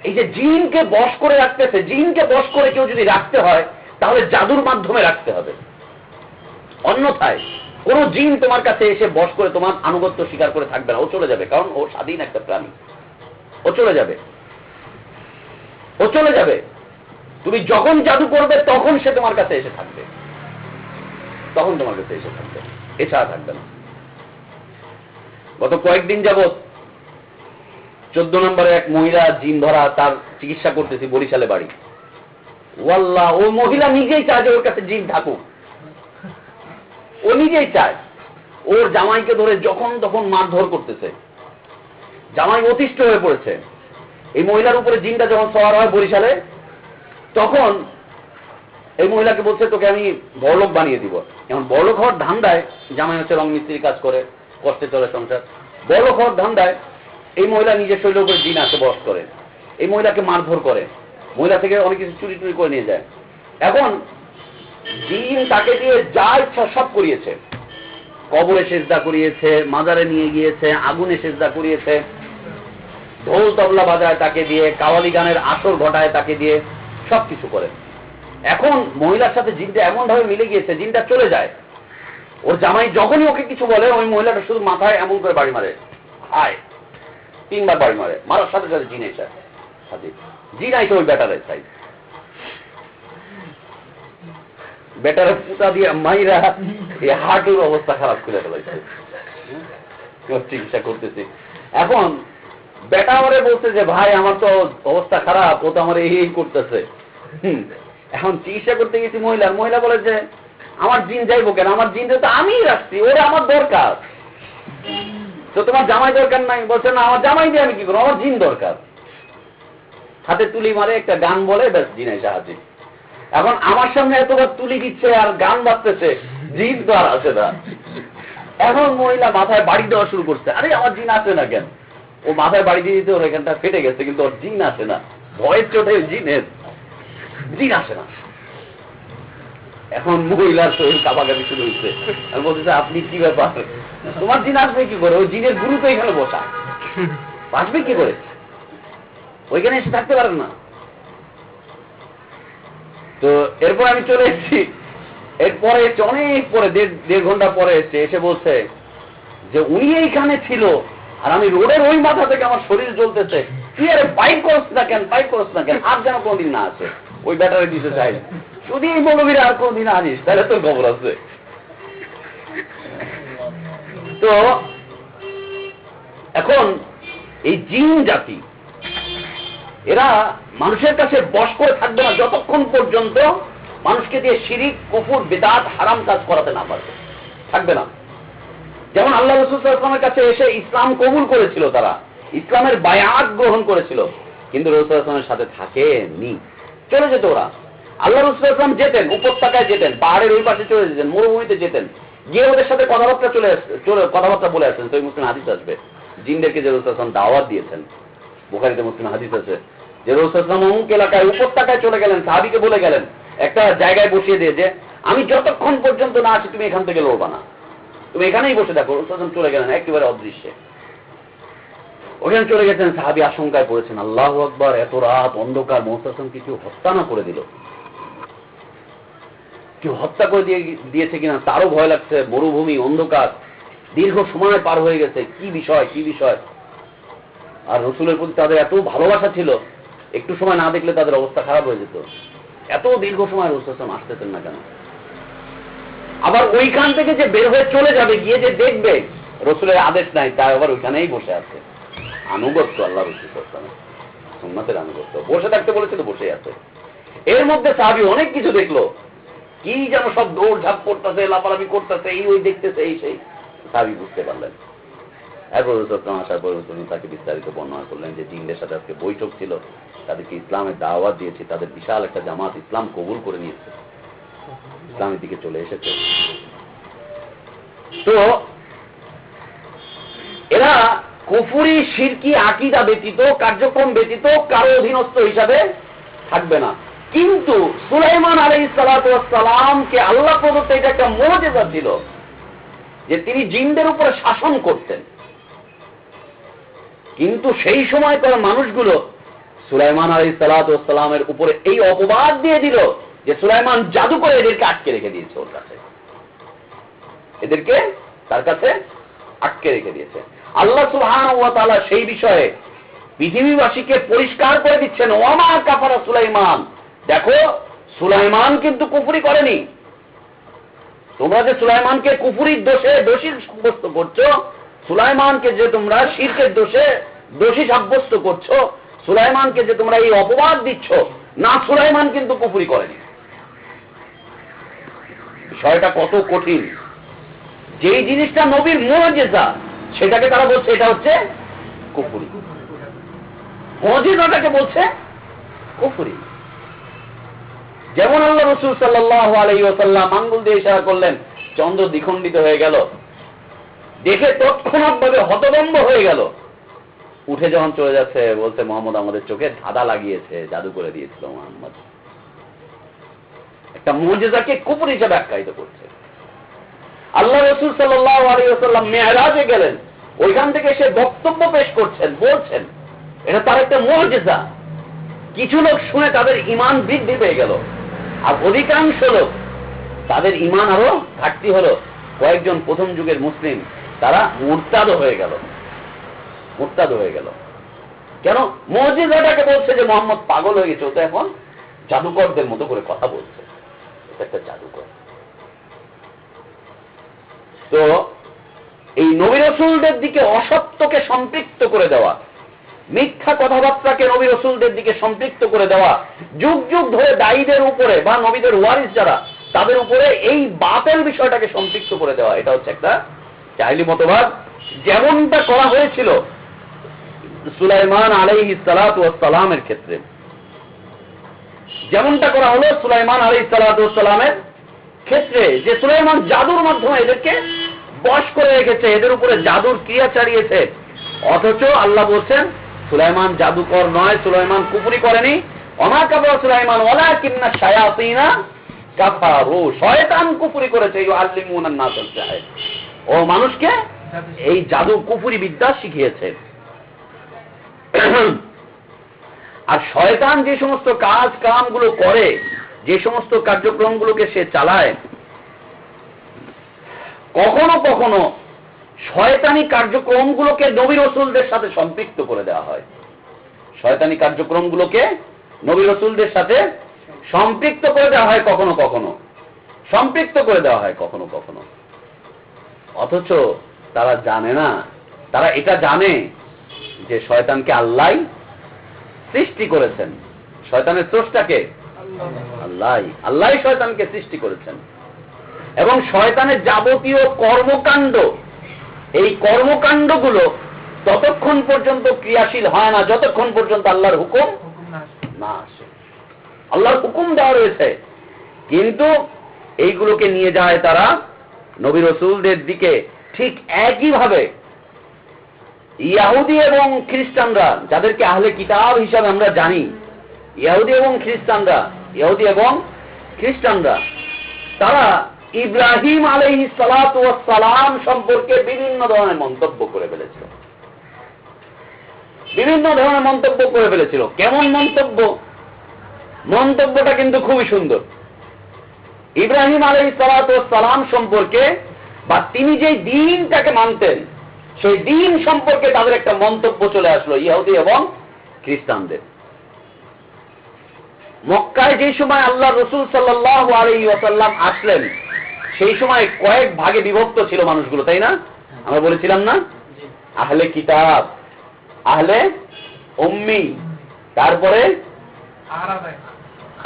এই যে জিনকে বশ করে রাখতেছে, জিনকে বশ করে কেউ যদি রাখতে হয় তাহলে জাদুর মাধ্যমে রাখতে হবে, অন্যথায় কোন জিন তোমার কাছে এসে বশ করে তোমার আনুগত্য স্বীকার করে থাকবে না, ও চলে যাবে। কারণ ও স্বাধীন একটা প্রাণী, ও চলে যাবে, ও চলে যাবে। তুমি যখন জাদু করবে তখন সে তোমার কাছে এসে থাকবে, তখন তোমার কাছে এসে থাকবে, এছাড়া থাকবে না। গত কয়েকদিন যাবৎ 14 নম্বরে এক মহিলা জিন ধরা, তার চিকিৎসা করতেছি বরিশালে বাড়ি। ওয়াল্লাহ, ও মহিলা নিজেই চায় যে ওর কাছে জিন থাকুক, ও নিজেই চায়। ওর জামাইকে ধরে যখন তখন মারধর করতেছে, জামাই অতিষ্ঠ হয়ে পড়েছে। এই মহিলার উপরে জিনটা যখন সওয়ার হয় বরিশালে, তখন এই মহিলাকে বলছে তোকে আমি বড়লোক বানিয়ে দিব। এখন বড়লোক হওয়ার ধান্দায়, জামাই হচ্ছে রং মিস্ত্রির কাজ করে, কষ্টে চলে সংসার, বড়লোক হওয়ার ধান্দায় এই মহিলা নিজের শরীরের উপরে জিন আছে বস করে, এই মহিলাকে মারধর করে, মহিলা থেকে অনেক কিছু চুরি টুরি করে নিয়ে যায়। এখন জিন তাকে দিয়ে যা ইচ্ছা সব করিয়েছে, কবরে সেজদা করিয়েছে, মাজারে নিয়ে গিয়েছে, আগুনে সেজদা করিয়েছে, ঢোল তবলা বাজায় তাকে দিয়ে, কাওয়ালি গানের আসর ঘটায় তাকে দিয়ে, সবকিছু করে। এখন মহিলার সাথে জিনটা এমন ভাবে মিলে গিয়েছে, জিনটা চলে যায়। ওর জামাই যখনই ওকে কিছু বলে, ওই মহিলাটা শুধু মাথায় এমন করে বাড়ি মারে, হায় 3 বার বাড়ি মারে, মারার সাথে সাথে জিন এসে জিন আইতে ওই ব্যাটারে চাই, ব্যাটারে পুতা দিয়ে মাইরা এই হাঁটুর অবস্থা খারাপ করে ফেলাইছে, চিকিৎসা করতেছি। এখন বেটা আমারে বলছে যে ভাই আমার তো অবস্থা খারাপ, ও তো আমার এই করতেছে। এখন চিকিৎসা করতে গেছি মহিলার, মহিলা বলে যে আমার জিন যাইবো কেন, আমার জিন তো আমি রাখছি, ওরা আমার দরকার, তো তোমার জামাই দরকার নাই। বলছে না, আমার জামাই দিয়ে আমি কি করবো, আমার জিন দরকার। হাতে তুলি মারে, একটা গান বলে, ব্যাস জিন এসে হাজির। এখন আমার সামনে এতবার তুলি দিচ্ছে আর গান বাজতেছে, জিন তো আর আসে না। এখন মহিলা মাথায় বাড়ি দেওয়া শুরু করছে, আরে আমার জিন আসে না কেন? ও মাথায় বাড়ি দিয়ে দিতে ওর এখানটা ফেটে গেছে, কিন্তু ওর জিন আসে না, ভয়ের চোটে জিনের জিন আসে না। এখন মহিলার শরীর কাঁপাকাঁপি শুরু হয়েছে, আর বলতেছে আপনি কি ব্যাপার, তোমার জিন আসবে কি করে? ওই জিনের গুরু তো এখানে বসা, আসবে কি করে? ওইখানে এসে থাকতে পারেন না। তো এরপর আমি চলে এসেছি, এরপরে এসছে অনেক পরে, দেড় ঘন্টা পরে এসছে, এসে বলছে যে উনি এইখানে ছিল আর আমি রোডের ওই মাথা থেকে আমার শরীর জ্বলতেছে, তুই আরে বাইক করছ না কেন, বাইক করছ না কেন, আর যেন কোনদিন না আসে, ওই ব্যাটারি দিতে চাই না, যদি এই মৌলবীরা আর কোনদিন আনিস তাহলে তোর খবর আছে। তো এখন এই জিন জাতি, এরা মানুষের কাছে বশ করে থাকবে না যতক্ষণ পর্যন্ত মানুষকে দিয়ে শিরিক, কুফর, বিদআত, হারাম কাজ করাতে না পারবে, থাকবে না। যেমন আল্লাহ রাসূল সাল্লাল্লাহু আলাইহি ওয়াসাল্লামের কাছে এসে ইসলাম কবুল করেছিল, তারা ইসলামের বায়াত গ্রহণ করেছিল, কিন্তু রাসূল সাল্লাল্লাহু আলাইহি ওয়াসাল্লামের সাথে থাকেনি, চলে যেত ওরা। আল্লাহ রাসূল সাল্লাল্লাহু আলাইহি ওয়াসাল্লাম যেতেন, উপত্যকায় যেতেন, পাহাড়ের ওই পাশে চলে যেতেন, মরুভূমিতে যেতেন, গিয়ে ওদের সাথে কথাবার্তা বলে আসতেন। সহিহ মুসলিম হাদিস আসবে, জিনদেরকে যে রাসূল সাল্লাল্লাহু আলাইহি ওয়াসাল্লাম দাওয়াত দিয়েছেন, বুখারীতে মুসলিম হাদিস আছে যে রাসূল সাল্লাল্লাহু আলাইহি ওয়াসাল্লাম অমুক এলাকায় উপত্যকায় চলে গেলেন, সাহাবীকে বলে গেলেন, একটা জায়গায় বসিয়ে দিয়ে যে আমি যতক্ষণ পর্যন্ত না আসি তুমি এখান থেকে লড়বা না, তুমি এখানেই বসে থাকো। রাসূল সাল্লাল্লাহু আলাইহি ওয়াসাল্লাম চলে গেলেন একেবারে অদৃশ্যে, ওখানে চলে গেছেন। সাহাবী আশঙ্কায় পড়েছেন, আল্লাহু আকবার, এত রাত অন্ধকার, মুহাম্মদ সাল্লাল্লাহু আলাইহি ওয়াসাল্লাম কিছু হত্যা না করে দিল, কেউ হত্যা করে দিয়েছে কিনা তারও ভয় লাগছে, মরুভূমি, অন্ধকার, দীর্ঘ সময় পার হয়ে গেছে, কি বিষয় কি বিষয়। আর রসুলের প্রতি তাদের এত ভালোবাসা ছিল, একটু সময় না দেখলে তাদের অবস্থা খারাপ হয়ে যেত। এত দীর্ঘ সময় রাসূল সাল্লাল্লাহু আলাইহি ওয়াসাল্লাম আসতেছেন না কেন? আবার ওইখান থেকে যে বের হয়ে চলে যাবে, গিয়ে যে দেখবে রসুলের আদেশ নাই, তাই আবার ওইখানেই বসে আছে। আনুগত্য, আল্লাহ রসুল সুন্নাতের আনুগত্য। বসে থাকতে বলেছে তো বসেই আছে। এর মধ্যে সাহাবী অনেক কিছু দেখলো, কি যেন সব দৌড় ঝাঁপ করতেছে, লাফালাফি করতেছে, এই ওই দেখতেছে, এই সেই। সাহাবী বুঝতে পারলেন। এরপর আসার পর তিনি তাকে বিস্তারিত বর্ণনা করলেন যে জিনদের সাথে আজকে বৈঠক ছিল, তাদেরকে ইসলামের দাওয়াত দিয়েছে, তাদের বিশাল একটা জামাত ইসলাম কবুল করে নিয়েছে, ইসলামের দিকে চলে এসেছে। তো এরা কুফরি শিরকি আকীদা ব্যতীত, কার্যক্রম ব্যতীত কারো অধীনস্থ হিসাবে থাকবে না। কিন্তু সুলাইমান আলাইহিস সালাতু ওয়াস সালামকে আল্লাহ প্রদত্ত এটা একটা মুজিজা ছিল যে তিনি জিনদের উপরে শাসন করতেন। কিন্তু সেই সময়কার মানুষগুলো সুলাইমান আলাইহিস সালাতু ওয়াস সালামের উপরে এই অপবাদ দিয়ে দিল যে সুলাইমান জাদু করে এদেরকে আটকে রেখে দিয়েছে ওর কাছে, এদেরকে তার কাছে আটকে রেখে দিয়েছে। আল্লাহ সুবহানাহু ওয়া তাআলা সেই বিষয়ে পৃথিবীবাসীকে পরিষ্কার করে দিচ্ছেন, ওয়ামা কাফারা সুলাইমান, দেখো সুলাইমান কিন্তু কুফরি করেনি। তোমরা যে সুলাইমানকে কুফরির দোষে দোষী সাব্যস্ত করছো, সুলাইমানকে যে তোমরা শিরকের দোষে দোষী সাব্যস্ত করছো, সুলাইমানকে যে তোমরা এই অপবাদ দিচ্ছ, না, সুলাইমান কিন্তু কুফরি করেনি। বিষয়টা কত কঠিন। যেই জিনিসটা নবীর মুজিজা, সেটাকে তারা বলছে এটা হচ্ছে কুফরি। মুজিজাটাকে বলছে কুফরি। যেমন আল্লাহ রাসূল সাল্লাল্লাহু আলাইহি ওয়াসাল্লাম আঙ্গুল দিয়ে ইশারা করলেন, চন্দ্র দ্বিখণ্ডিত হয়ে গেল, দেখে তৎক্ষণাৎ ভাবে হতভম্ব হয়ে গেল। উঠে যখন চলে যাচ্ছে বলছে, মুহাম্মদ আমাদের চোখে ধাঁধা লাগিয়েছে, জাদু করে দিয়েছিল মুহাম্মদ। একটা মুজিজাকে কুফর হিসেবে আখ্যায়িত করছে। আল্লাহ রাসূল সাল্লাল্লাহু আলাইহি ওয়াসাল্লাম মেরাজে গেলেন, ওইখান থেকে সে বক্তব্য পেশ করছেন, বলছেন এটা তার একটা মুজিজা। কিছু লোক শুনে তাদের ঈমান বৃদ্ধি পেয়ে গেল, আর অধিকাংশ লোক তাদের ঈমান আরো ঘাটতি হলো। কয়েকজন প্রথম যুগের মুসলিম তারা মুরতাদ হয়ে গেল, মুরতাদ হয়ে গেল। কেন? মুজিজাটাকে বলছে যে মুহাম্মদ পাগল হয়ে গেছে, ও তো এখন জাদুকরদের মতো করে কথা বলছে, এটা একটা জাদুকর। তো এই নবী রাসূলদের দিকে অসত্যকে সম্পৃক্ত করে দেওয়া, মিথ্যা কথাবার্তাকে নবী রাসূলদের দিকে সম্পৃক্ত করে দেওয়া, যুগ যুগ ধরে দায়ীদের উপরে বা নবীদের ওয়ারিস যারা তাদের উপরে এই বাতিল বিষয়টাকে সম্পৃক্ত করে দেওয়া, এটা হচ্ছে একটা জাহেলি মতবাদ। যেমনটা করা হয়েছিল সুলাইমান আলাইহিস সালাতু ওয়াস সালামের ক্ষেত্রে, যেমনটা করা হলো সুলাইমান আলাইহিস সালাতু ওয়াস সালামের ক্ষেত্রে, যে সুলাইমান জাদুর মাধ্যমে এদেরকে বশ করে রেখেছে, এদের উপরে জাদুর ক্রিয়া চালিয়েছে। অথচ আল্লাহ বলছেন সুলাইমান জাদুকর নয়, সুলাইমান কুফরি করেনি। ওমা কাফারা সুলাইমান ওয়ালাকিন্না শায়াতিনা কাফারু, শয়তান কুফরি করেছে, ইউআল্লিমুনান নাসাল সিহর, ও মানুষকে এই জাদু কুফরি বিদ্যা শিখিয়েছে। আর শয়তান যে সমস্ত কাজ কামগুলো করে, যে সমস্ত কার্যক্রমগুলোকে সে চালায়, কখনো কখনো শয়তানি কার্যক্রমগুলোকে নবী রাসূলদের সাথে সম্পৃক্ত করে দেওয়া হয়। শয়তানি কার্যক্রমগুলোকে নবী রাসূলদের সাথে সম্পৃক্ত করে দেওয়া হয়, কখনো কখনো সম্পৃক্ত করে দেওয়া হয়, কখনো কখনো। অথচ তারা জানে না, তারা এটা জানে যে শয়তানকে আল্লাহ সৃষ্টি করেছেন। শয়তানের স্রষ্টাকে আল্লাহ, আল্লাহ শয়তানকে সৃষ্টি করেছেন। এবং শয়তানের যাবতীয় কর্মকাণ্ড, এই কর্মকাণ্ডগুলো ততক্ষণ পর্যন্ত ক্রিয়াশীল হয় না যতক্ষণ পর্যন্ত আল্লাহর হুকুম না আসে। আল্লাহর হুকুম দেওয়া রয়েছে, কিন্তু এইগুলোকে নিয়ে যায় তারা নবী রাসূলদের দিকে। ঠিক একইভাবে ইহুদি এবং খ্রিস্টানরা, যাদেরকে আহলে কিতাব হিসাবে আমরা জানি, ইহুদি এবং খ্রিস্টানরা তারা ইব্রাহিম আলাইহিস সালাতু ওয়াস সালাম সম্পর্কে বিভিন্ন ধরনের মন্তব্য করে ফেলেছিল, বিভিন্ন ধরনের মন্তব্য করে ফেলেছিল। কেমন মন্তব্য? মন্তব্যটা কিন্তু খুবই সুন্দর। ইব্রাহিম আলাইহিস সালাতু ওয়াস সালাম সম্পর্কে, বা তিনি যে দ্বীনটাকে মানতেন, সেই দ্বীন সম্পর্কে তাদের একটা মন্তব্য চলে আসলো ইহুদি এবং খ্রিস্টানদের। মক্কায় যে সময় আল্লাহ রাসূল সাল্লাল্লাহু আলাইহি ওয়াসাল্লাম আসলেন, সেই সময় কয়েক ভাগে বিভক্ত ছিল মানুষগুলো, তাই না? আমরা বলেছিলাম না, আহলে কিতাব, আহলে উম্মি, তারপরে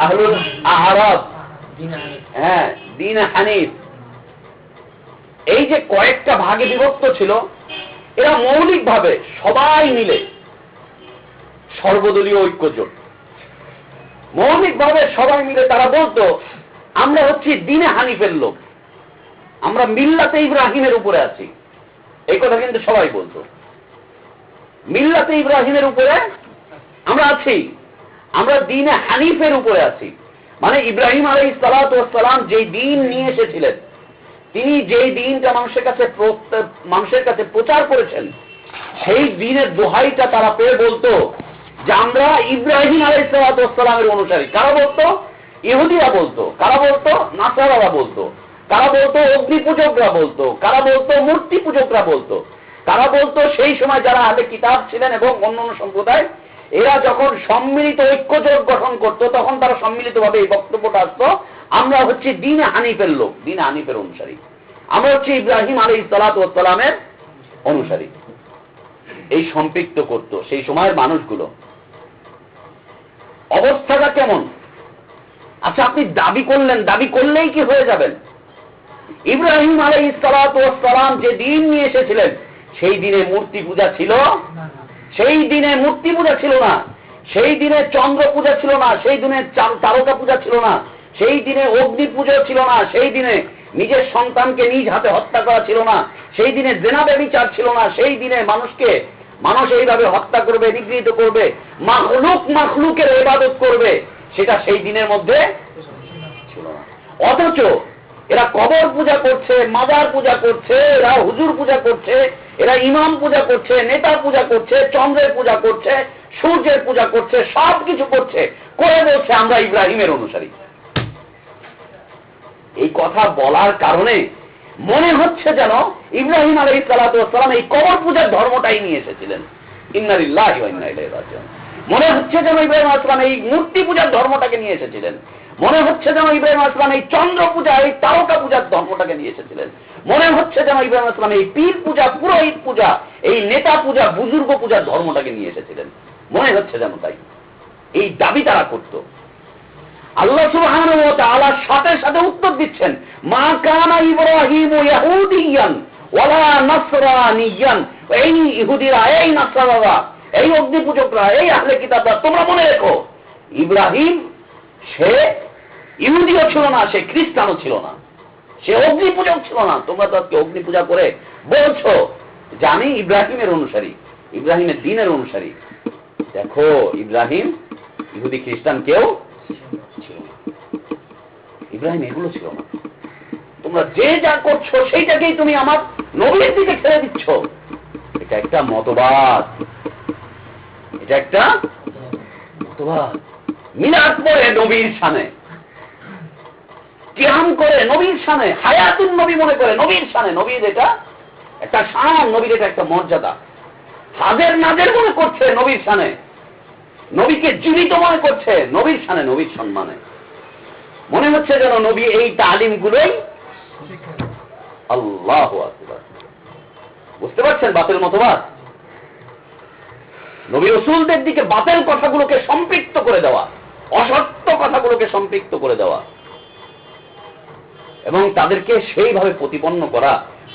আহলুল আরাব, হ্যাঁ দ্বীন হানিফ। এই যে কয়েকটা ভাগে বিভক্ত ছিল, এরা মৌলিকভাবে সবাই মিলে সর্বদলীয় ঐক্যজোট, মৌলিকভাবে সবাই মিলে তারা বলতো আমরা হচ্ছি দ্বীনে হানিফের লোক, আমরা মিল্লাতে ইব্রাহিমের উপরে আছি। এই কথা কিন্তু সবাই বলতো, মিল্লাতে ইব্রাহিমের উপরে আমরা আছি, আমরা দ্বীনে হানিফের উপরে আছি। মানে ইব্রাহিম আলাইহিস সালাতু ওয়াস সালাম যেই দ্বীন নিয়ে এসেছিলেন, তিনি যেই দ্বীনটা মানুষের কাছে প্রচার করেছেন, সেই দ্বীনের দোহাইটা তারা পেয়ে বলতো যে আমরা ইব্রাহিম আলাইহিস সালাতু ওয়াস সালামের অনুসারী। কারা বলতো? ইহুদিরা বলতো। কারা বলতো? নাসারারা বলতো। কারা বলতো? অগ্নি পূজকরা বলতো। কারা বলতো? মূর্তি পূজকরা বলতো। কারা বলতো? সেই সময় যারা আহলে কিতাব ছিলেন এবং অন্যান্য সম্প্রদায়, এরা যখন সম্মিলিত ঐক্যজোট গঠন করত, তখন তারা সম্মিলিতভাবে এই বক্তব্যটা আসতো, আমরা হচ্ছে দ্বীনে হানিফের লোক, দ্বীনে হানিফের অনুসারী, আমরা হচ্ছে ইব্রাহিম আলাইহিস সালাতু ওয়াস সালামের অনুসারী। এই সম্পৃক্ত করত সেই সময়ের মানুষগুলো। অবস্থাটা কেমন? আচ্ছা, আপনি দাবি করলেন, দাবি করলেই কি হয়ে যাবেন? ইব্রাহিম আলাইহিস সালাতু ওয়াস সালাম যে দ্বীন নিয়ে এসেছিলেন, সেই দিনে মূর্তি পূজা ছিল? সেই দিনে মূর্তি পূজা ছিল না, সেই দিনে চন্দ্র পূজা ছিল না, সেই দিনে তারকা পূজা ছিল না, সেই দিনে অগ্নি পূজা ছিল না, সেই দিনে নিজের সন্তানকে নিজ হাতে হত্যা করা ছিল না, সেই দিনে জেনা ব্যভিচার ছিল না, সেই দিনে মানুষ এইভাবে হত্যা করবে, নিগৃহীত করবে, মাখলুকের ইবাদত করবে, সেটা সেই দিনের মধ্যে ছিল না। অথচ এরা কবর পূজা করছে, মাজার পূজা করছে, এরা হুজুর পূজা করছে, এরা ইমাম পূজা করছে, নেতা পূজা করছে, চন্দ্রের পূজা করছে, সূর্যের পূজা করছে, সব কিছু করছে, করে বলছে আমরা ইব্রাহিমের অনুসারী। এই কথা বলার কারণে মনে হচ্ছে যেন ইব্রাহিম আলাইহিস সালাতু ওয়াস সালাম এই কবর পূজার ধর্মটাই নিয়ে এসেছিলেন। ইন্না লিল্লাহি ওয়া ইন্না ইলাইহি রাজিউন। মনে হচ্ছে যেন ইব্রাহিম আলাইহিস সালাম এই মূর্তি পূজার ধর্মটাকে নিয়ে এসেছিলেন। মনে হচ্ছে যেন ইব্রাহিম আলাইহিস সালাম এই চন্দ্র পূজা, এই তারকা পূজার ধর্মটাকে নিয়ে এসেছিলেন। মনে হচ্ছে যেন ইব্রাহিম আলাইহিস সালাম এই পীর পূজা, পুরোহিত পূজা, এই নেতা পূজা, বুজুর্গ পূজার ধর্মটাকে নিয়ে এসেছিলেন। মনে হচ্ছে যেন তাই। এই দাবি তারা করত। আল্লাহ সুবহানাহু ওয়া তাআলা সাথে সাথে উত্তর দিচ্ছেন, মা কানা ইব্রাহিম ইয়াহুদিয়ান ওয়ালা নাসরানিয়ান। এই ইহুদিরা, এই নাসরারা, এই অগ্নি পূজকরা, এই আহলে কিতাবরা, তোমরা মনে রেখো, ইব্রাহিম সে ইহুদিও ছিল না, সে খ্রিস্টানও ছিল না, সে অগ্নি পূজক ছিল না। তোমরা তো আজকে অগ্নি পূজা করে বলছো যে আমি ইব্রাহিমের অনুসারী, ইব্রাহিমের দ্বীনের অনুসারী। দেখো, ইব্রাহিম ইহুদি খ্রিস্টান কেউ ছিল না, ইব্রাহিম এগুলো ছিল না। তোমরা যে যা করছো সেইটাকেই তুমি আমার নবীর দিকে ছেড়ে দিচ্ছ। এটা একটা মতবাদ, এটা একটা মতবাদ। মিলাদ পড়ে নবীর শানে, কিয়াম করে নবীর শানে, হায়াতুন নবী মনে করে নবীর শানে। নবীর এটা একটা শান, নবীর এটা একটা মর্যাদা। হাজের নাজের মনে করছে নবীর শানে, নবীকে জীবিত মনে করছে নবীর শানে, নবীর সম্মানে। মনে হচ্ছে যেন নবী এই তালিম গুলোই। আল্লাহু আকবার। বুঝতে পারছেন বাতিল মতবাদ? নবী রাসূলদের দিকে বাতিল কথাগুলোকে সম্পৃক্ত করে দেওয়া, অসত্য কথাগুলোকে সম্পৃক্ত করে দেওয়া এবং তাদেরকে সেইভাবে প্রতিপন্ন করা,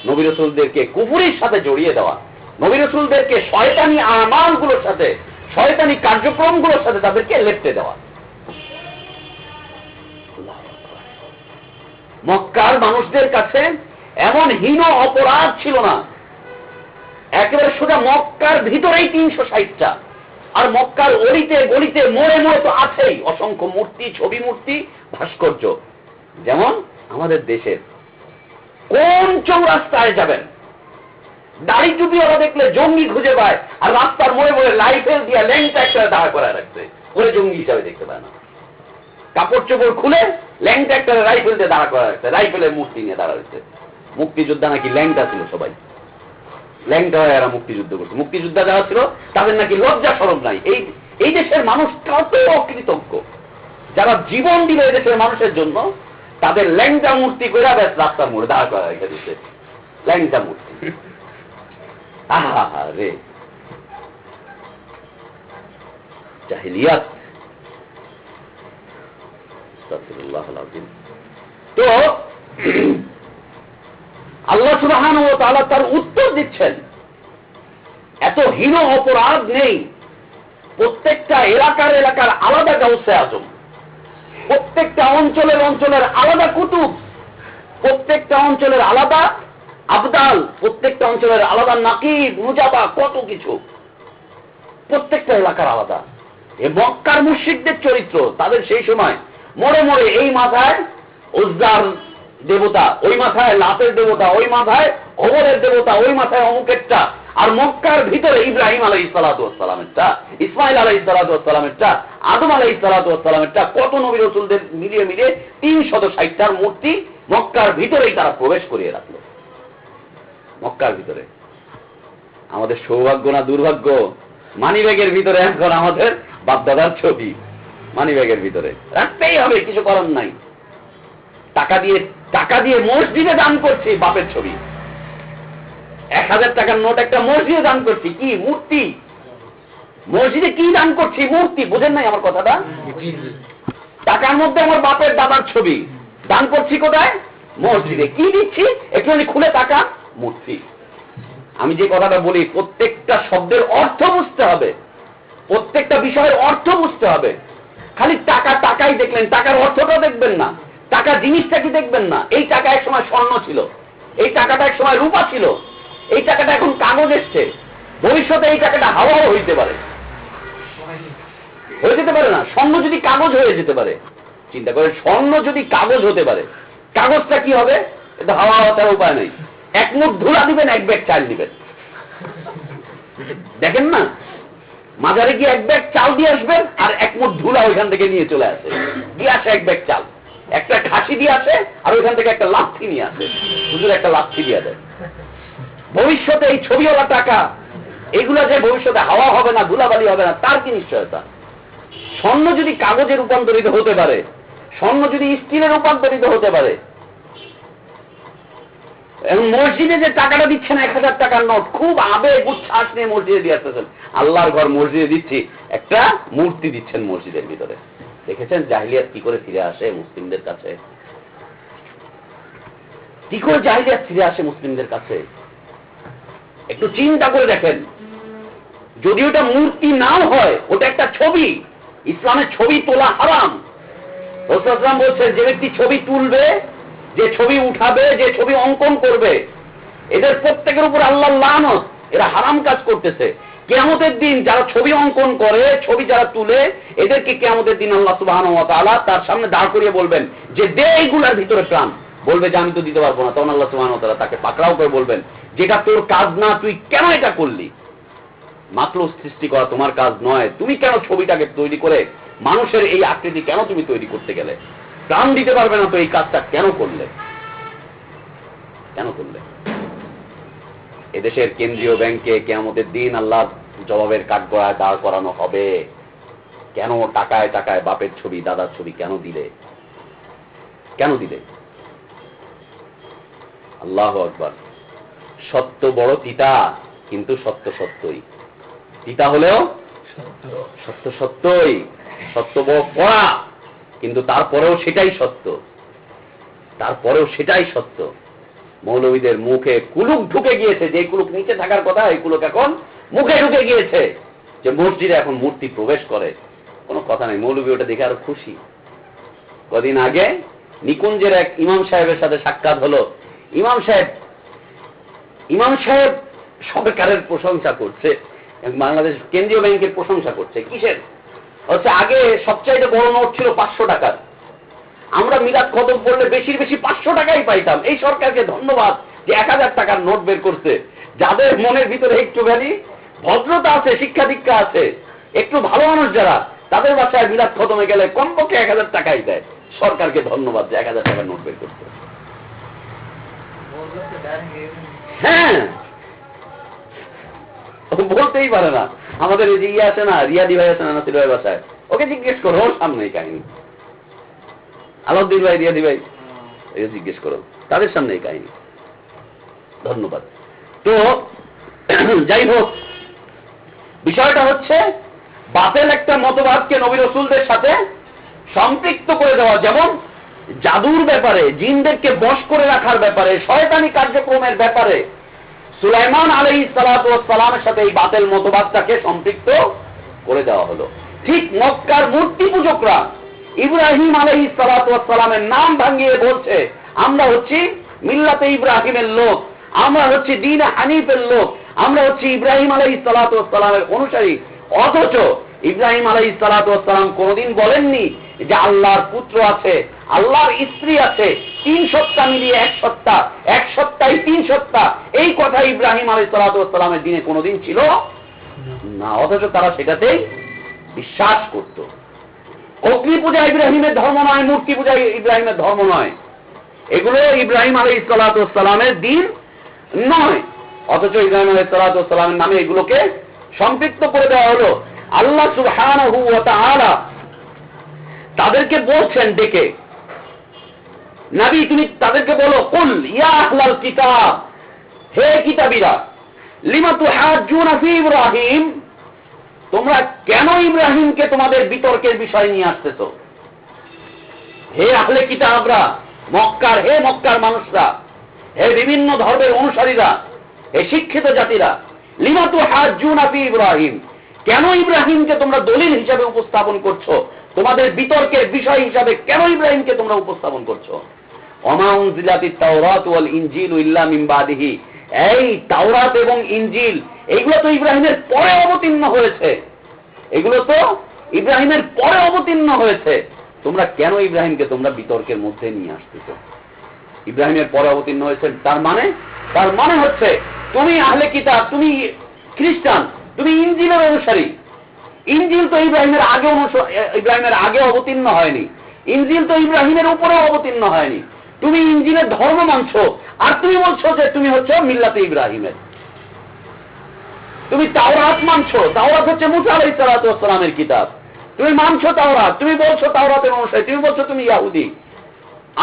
নবী রাসূলদেরকে কুফরের সাথে জড়িয়ে দেওয়া, নবী রাসূলদেরকে শয়তানি আমালগুলোর সাথে, শয়তানি কার্যক্রমগুলোর সাথে তাদেরকে লেপ্টে দেওয়া। মক্কার মানুষদের কাছে এমন হীন অপরাধ ছিল না। একেবারে সোজা মক্কার ভিতরেই 360টা, আর মক্কার অলিতে গলিতে মোড়ে মোড়ে তো আছেই অসংখ্য মূর্তি, ছবি মূর্তি, ভাস্কর্য। যেমন আমাদের দেশের কোন চৌরাস্তায় যাবেন, দাড়ি টুপি ওরা দেখলে জঙ্গি খুঁজে পায়, আর রাস্তার মোড়ে মোড়ে লাইফেল দিয়ে ল্যাংটা একটা দাঁড়া করায় রাখছে, ওরে জঙ্গি হিসাবে দেখতে পায় না। কাপড় চোপড় খুলে ল্যাংটা একটা রাইফেল দিয়ে দাঁড়া করা রাখছে, রাইফেলের মূর্তি নিয়ে দাঁড়া রয়েছে। মুক্তিযোদ্ধা নাকি ল্যাংটা ছিল, সবাই ল্যাংটা হয়ে এরা মুক্তিযুদ্ধ করছে। মুক্তিযোদ্ধা যারা ছিল তাদের নাকি লজ্জা শরম নাই। এই দেশের মানুষ কত অকৃতজ্ঞ, যারা জীবন দিল এই দেশের মানুষের জন্য, তাদের ল্যাংটা মূর্তি করে ব্যাস রাস্তার মোড়ে দাঁড় করা রেখে দিচ্ছে, ল্যাংটা মূর্তি। আহা রে জাহিলিয়াত। তো আল্লাহ সুবহানাহু ওয়া তাআলা তার উত্তর দিচ্ছেন, এত হীন অপরাধ নেই। প্রত্যেকটা এলাকার আলাদা গাউসে আজম, প্রত্যেকটা অঞ্চলের আলাদা কুতুব, প্রত্যেকটা অঞ্চলের আলাদা আবদাল, প্রত্যেকটা অঞ্চলের আলাদা নাকিব, মুজাবা, কত কিছু, প্রত্যেকটা এলাকার আলাদা। এ মক্কার মুশরিকদের চরিত্র, তাদের সেই সময় মোড়ে মোড়ে এই মাথায় উজ্জার দেবতা, ওই মাথায় লাতের দেবতা, ওই মাথায় হবলের দেবতা, ওই মাথায় অমুকেরটা, আর মক্কার ভিতরে ইব্রাহিম আলাইহিস সালাতু ওয়াস সালামেরটা, ইসমাইল আলাইহিস সালাতু ওয়াস সালামেরটা, আদম আলাইহিস সালাতু ওয়াস সালামেরটা, কত নবী রাসূলদের মিলিয়ে 360টার মূর্তি মক্কার ভিতরেই তারা প্রবেশ করিয়ে রাখলো। মক্কার ভিতরে। আমাদের সৌভাগ্য না দুর্ভাগ্য, মানিব্যাগের ভিতরে এখন আমাদের বাপদাদার ছবি, মানিব্যাগের ভিতরে রাখতেই হবে, কিছু করার নাই। টাকা দিয়ে মসজিদে দান করছি বাপের ছবি, 1000 টাকার নোট একটা মসজিদে দান করছি, কি মূর্তি, মসজিদে কি দান করছি, মূর্তি। বোঝেন নাই আমার কথাটা? টাকার মধ্যে আমার বাপের দাদার ছবি দান করছি কোথায়? মসজিদে। কি দিচ্ছি একটুখানি খুলে টাকা, মূর্তি। আমি যে কথাটা বলি, প্রত্যেকটা শব্দের অর্থ বুঝতে হবে, প্রত্যেকটা বিষয়ের অর্থ বুঝতে হবে। খালি টাকাই দেখলেন, টাকার অর্থটা দেখবেন না, টাকা জিনিসটা কি দেখবেন না। এই টাকা এক সময় স্বর্ণ ছিল, এই টাকাটা এক সময় রূপা ছিল, এই টাকাটা এখন কাগজ এসছে, ভবিষ্যতে এই টাকাটা হাওয়াও হইতে পারে, হয়ে যেতে পারে না? স্বর্ণ যদি কাগজ হয়ে যেতে পারে, চিন্তা করে, স্বর্ণ যদি কাগজ হতে পারে, কাগজটা কি হবে? এটা হাওয়া হওয়ার উপায় নেই। এক মুঠ ধুলা দিবেন, এক ব্যাগ চাল দিবেন, দেখেন না, মাজারে গিয়ে এক ব্যাগ চাল দিয়ে আসবেন, আর এক মুঠ ধুলা ওইখান থেকে নিয়ে চলে আসে, দিয়ে আসে এক ব্যাগ চাল, একটা খাসি দিয়ে আসে, আর ওইখান থেকে একটা লাঠি নিয়ে আসে, হুজুর একটা লাঠি দিয়ে দেয়। ভবিষ্যতে এই ছবিওয়ালা টাকা, এগুলা যে ভবিষ্যতে হাওয়া হবে না, ধুলাবালি হবে না, তার কি নিশ্চয়তা? স্বর্ণ যদি কাগজে রূপান্তরিত হতে পারে, স্বর্ণ যদি স্টিলে রূপান্তরিত হতে পারে, এবং মসজিদে যে টাকাটা দিচ্ছেন 1000 টাকার নোট, খুব আবেগ উচ্ছ্বাস নিয়ে মসজিদে দিয়ে আসতেছেন, আল্লাহর ঘর মসজিদে দিচ্ছি, একটা মূর্তি দিচ্ছেন মসজিদের ভিতরে। দেখেছেন জাহিলিয়াত কি করে ফিরে আসে মুসলিমদের কাছে? কি করে জাহিলিয়াত ফিরে আসে মুসলিমদের কাছে? একটু চিন্তা করে দেখেন। যদি ওটা মূর্তি নাও হয়, ওটা একটা ছবি, ইসলামের ছবি তোলা হারাম। রাসূল সাল্লাল্লাহু আলাইহি ওয়াসাল্লাম বলছেন, যে ব্যক্তি ছবি তুলবে, যে ছবি উঠাবে, যে ছবি অঙ্কন করবে, এদের প্রত্যেকের উপর আল্লাহর লানত, এরা হারাম কাজ করতেছে। কিয়ামতের দিন যারা ছবি অঙ্কন করে, ছবি যারা তুলে, এদেরকে কিয়ামতের দিন আল্লাহ সুবহানাহু ওয়া তাআলা তার সামনে দাঁড় করিয়ে বলবেন যে দে এইগুলার ভিতরে প্রাণ। বলবে যে আমি তো দিতে পারবো না। তখন আল্লাহ সুবহানাহু ওয়া তাআলা তাকে পাকড়াও করে বলবেন, যেটা তোর কাজ না, তুই কেন এটা করলি? মাখলুক সৃষ্টি করা তোমার কাজ নয়, তুমি কেন ছবিটাকে তৈরি করে মানুষের এই আকৃতি কেন তুমি তৈরি করতে গেলে? প্রাণ দিতে পারবে না তো এই কাজটা কেন করলে? কেন করলে? এদেশের কেন্দ্রীয় ব্যাংকে কিয়ামতের দিন আল্লাহ জবাবের কাঠগড়ায় দাঁড় করানো হবে। কেন টাকায় টাকায় বাপের ছবি, দাদার ছবি কেন দিলে? কেন দিলে? আল্লাহু আকবার। সত্য বড় তিতা, কিন্তু সত্য সত্যই। তিতা হলেও সত্য সত্যই। সত্য বড় কড়া, কিন্তু তারপরেও সেটাই সত্য, তারপরেও সেটাই সত্য। মৌলবীদের মুখে কুলুক ঢুকে গিয়েছে, যে কুলুক নিচে থাকার কথা, এই কুলুক এখন মুখে ঢুকে গিয়েছে, যে মসজিদে এখন মূর্তি প্রবেশ করে। কোনো কথা নেই, মৌলবী ওটা দেখে আরো খুশি। কদিন আগে নিকুঞ্জের এক ইমাম সাহেবের সাথে সাক্ষাৎ হলো। ইমাম সাহেব সরকারের প্রশংসা করছে, বাংলাদেশ কেন্দ্রীয় ব্যাংকের প্রশংসা করছে। কিসের? হচ্ছে আগে সবচাইতে বড় নোট ছিল 500 টাকার। আমরা মিলাদ খতম করলে বেশি 500 টাকাই পাইতাম। এই সরকারকে ধন্যবাদ যে 1000 টাকার নোট বের করছে। যাদের মনের ভিতরে একটুখানি ভদ্রতা আছে, শিক্ষা দীক্ষা আছে, একটু ভালো মানুষ যারা, তাদের বাসায় মিলাদ খতমে গেলে কমপক্ষে 1000 টাকাই দেয়। সরকারকে ধন্যবাদ যে 1000 টাকার নোট বের করছে। হ্যাঁ, বলতেই পারে না। আমাদের এই যে ইয়ে আছে না, রিয়াদি ভাই আছে না, নাসির ভাই বাসায়, ওকে জিজ্ঞেস করো, ওর সামনে এই কাহিনী। আলাউদ্দিন ভাই, রিয়াদি ভাই, এই জিজ্ঞেস করো, তাদের সামনে এই কাহিনী। ধন্যবাদ। তো যাই হোক, বিষয়টা হচ্ছে বাতিল একটা মতবাদকে নবী রাসূলদের সাথে সম্পৃক্ত করে দেওয়া, যেমন জাদুর ব্যাপারে, জিনদেরকে বশ করে রাখার ব্যাপারে, শয়তানি কার্যক্রমের ব্যাপারে সুলাইমান আলাইহিস সালাতু ওয়াস সালামের সাথে এই বাতিল মতবাদটাকে সম্পৃক্ত করে দেওয়া হলো। ঠিক মক্কার মূর্তি পূজকরা ইব্রাহিম আলাইহিস সালাতু ওয়াস সালামের নাম ভাঙিয়ে বলছে আমরা হচ্ছি মিল্লাতে ইব্রাহিমের লোক, আমরা হচ্ছি দ্বীন হানিফের লোক, আমরা হচ্ছি ইব্রাহিম আলাইহিস সালাতু ওয়াস সালামের অনুসারী। অথচ ইব্রাহিম আলাইহিস সালাতু ওয়াস সালাম কোনদিন বলেননি যে আল্লাহর পুত্র আছে, আল্লাহর স্ত্রী আছে, 3 সত্তা মিলিয়ে 1 সত্তা, 1 সত্তায় 3 সত্তা, এই কথা ইব্রাহিম আলাইহিস সালাতু ওয়াস সালামের দিনে কোনদিন ছিল না। অথচ তারা সেটাতেই বিশ্বাস করত। অগ্নি পূজা ইব্রাহিমের ধর্ম নয়, মূর্তি পূজা ইব্রাহিমের ধর্ম নয়, এগুলো ইব্রাহিম আলাইহিস সালাতু ওয়াস সালামের দিন নয়। অথচ ইব্রাহিম আলাইহিস সালাতু ওয়াস সালামের নামে এগুলোকে সম্পৃক্ত করে দেওয়া হলো। আল্লাহ সুবহানাহু ওয়া তাআলা তাদেরকে বলছেন ডেকে, নবী তুমি তাদেরকে বলো, কুল ইয়া আহলাল কিতাব, হে কিতাবীরা, লিমা তুহাজ্জুনা ফি ইব্রাহিম, তোমরা কেন ইব্রাহিমকে তোমাদের বিতর্কের বিষয় নিয়ে আসতেছো? হে আহলে কিতাবরা, মক্কার, হে মক্কার মানুষরা, হে বিভিন্ন ধর্মের অনুসারীরা, হে শিক্ষিত জাতিরা, লিমা তুহাজ্জুনা ফি ইব্রাহিম, কেন ইব্রাহিমকে তোমরা দলিল হিসাবে উপস্থাপন করছো? তোমাদের বিতর্কের বিষয় হিসাবে কেন ইব্রাহিমকে তোমরা উপস্থাপন করছো? ওমা উনজিলাতিত তাওরাত ওয়াল ইনজিল ইল্লা মিন বাদিহি, এই তাওরাত এবং ইনজিল এগুলো তো ইব্রাহিমের পরে অবতীর্ণ হয়েছে, এগুলো তো ইব্রাহিমের পরে অবতীর্ণ হয়েছে, তোমরা কেন ইব্রাহিমকে তোমরা বিতর্কের মধ্যে নিয়ে আসতেছো? ইব্রাহিমের পরে অবতীর্ণ হয়েছে তার মানে হচ্ছে তুমি আহলে কিতাব, তুমি খ্রিস্টান, তুমি ইনজিলের অনুসারী। ইনজিল তো ইব্রাহিমের আগে অবতীর্ণ হয়নি, ইনজিল তো ইব্রাহিমের উপরে অবতীর্ণ হয়নি। তুমি ইনজিলের ধর্ম মানছো, আর তুমি বলছো যে তুমি হচ্ছে মিল্লাতে ইব্রাহিমের। তুমি তাওরাত মানছো, তাওরাত হচ্ছে মুসা আলাইহিস সালাতু ওয়াস সালামের কিতাব, তুমি মানছো তাওরাত, তুমি বলছো তাওরাতের অনুসারী, তুমি বলছো তুমি ইহুদি,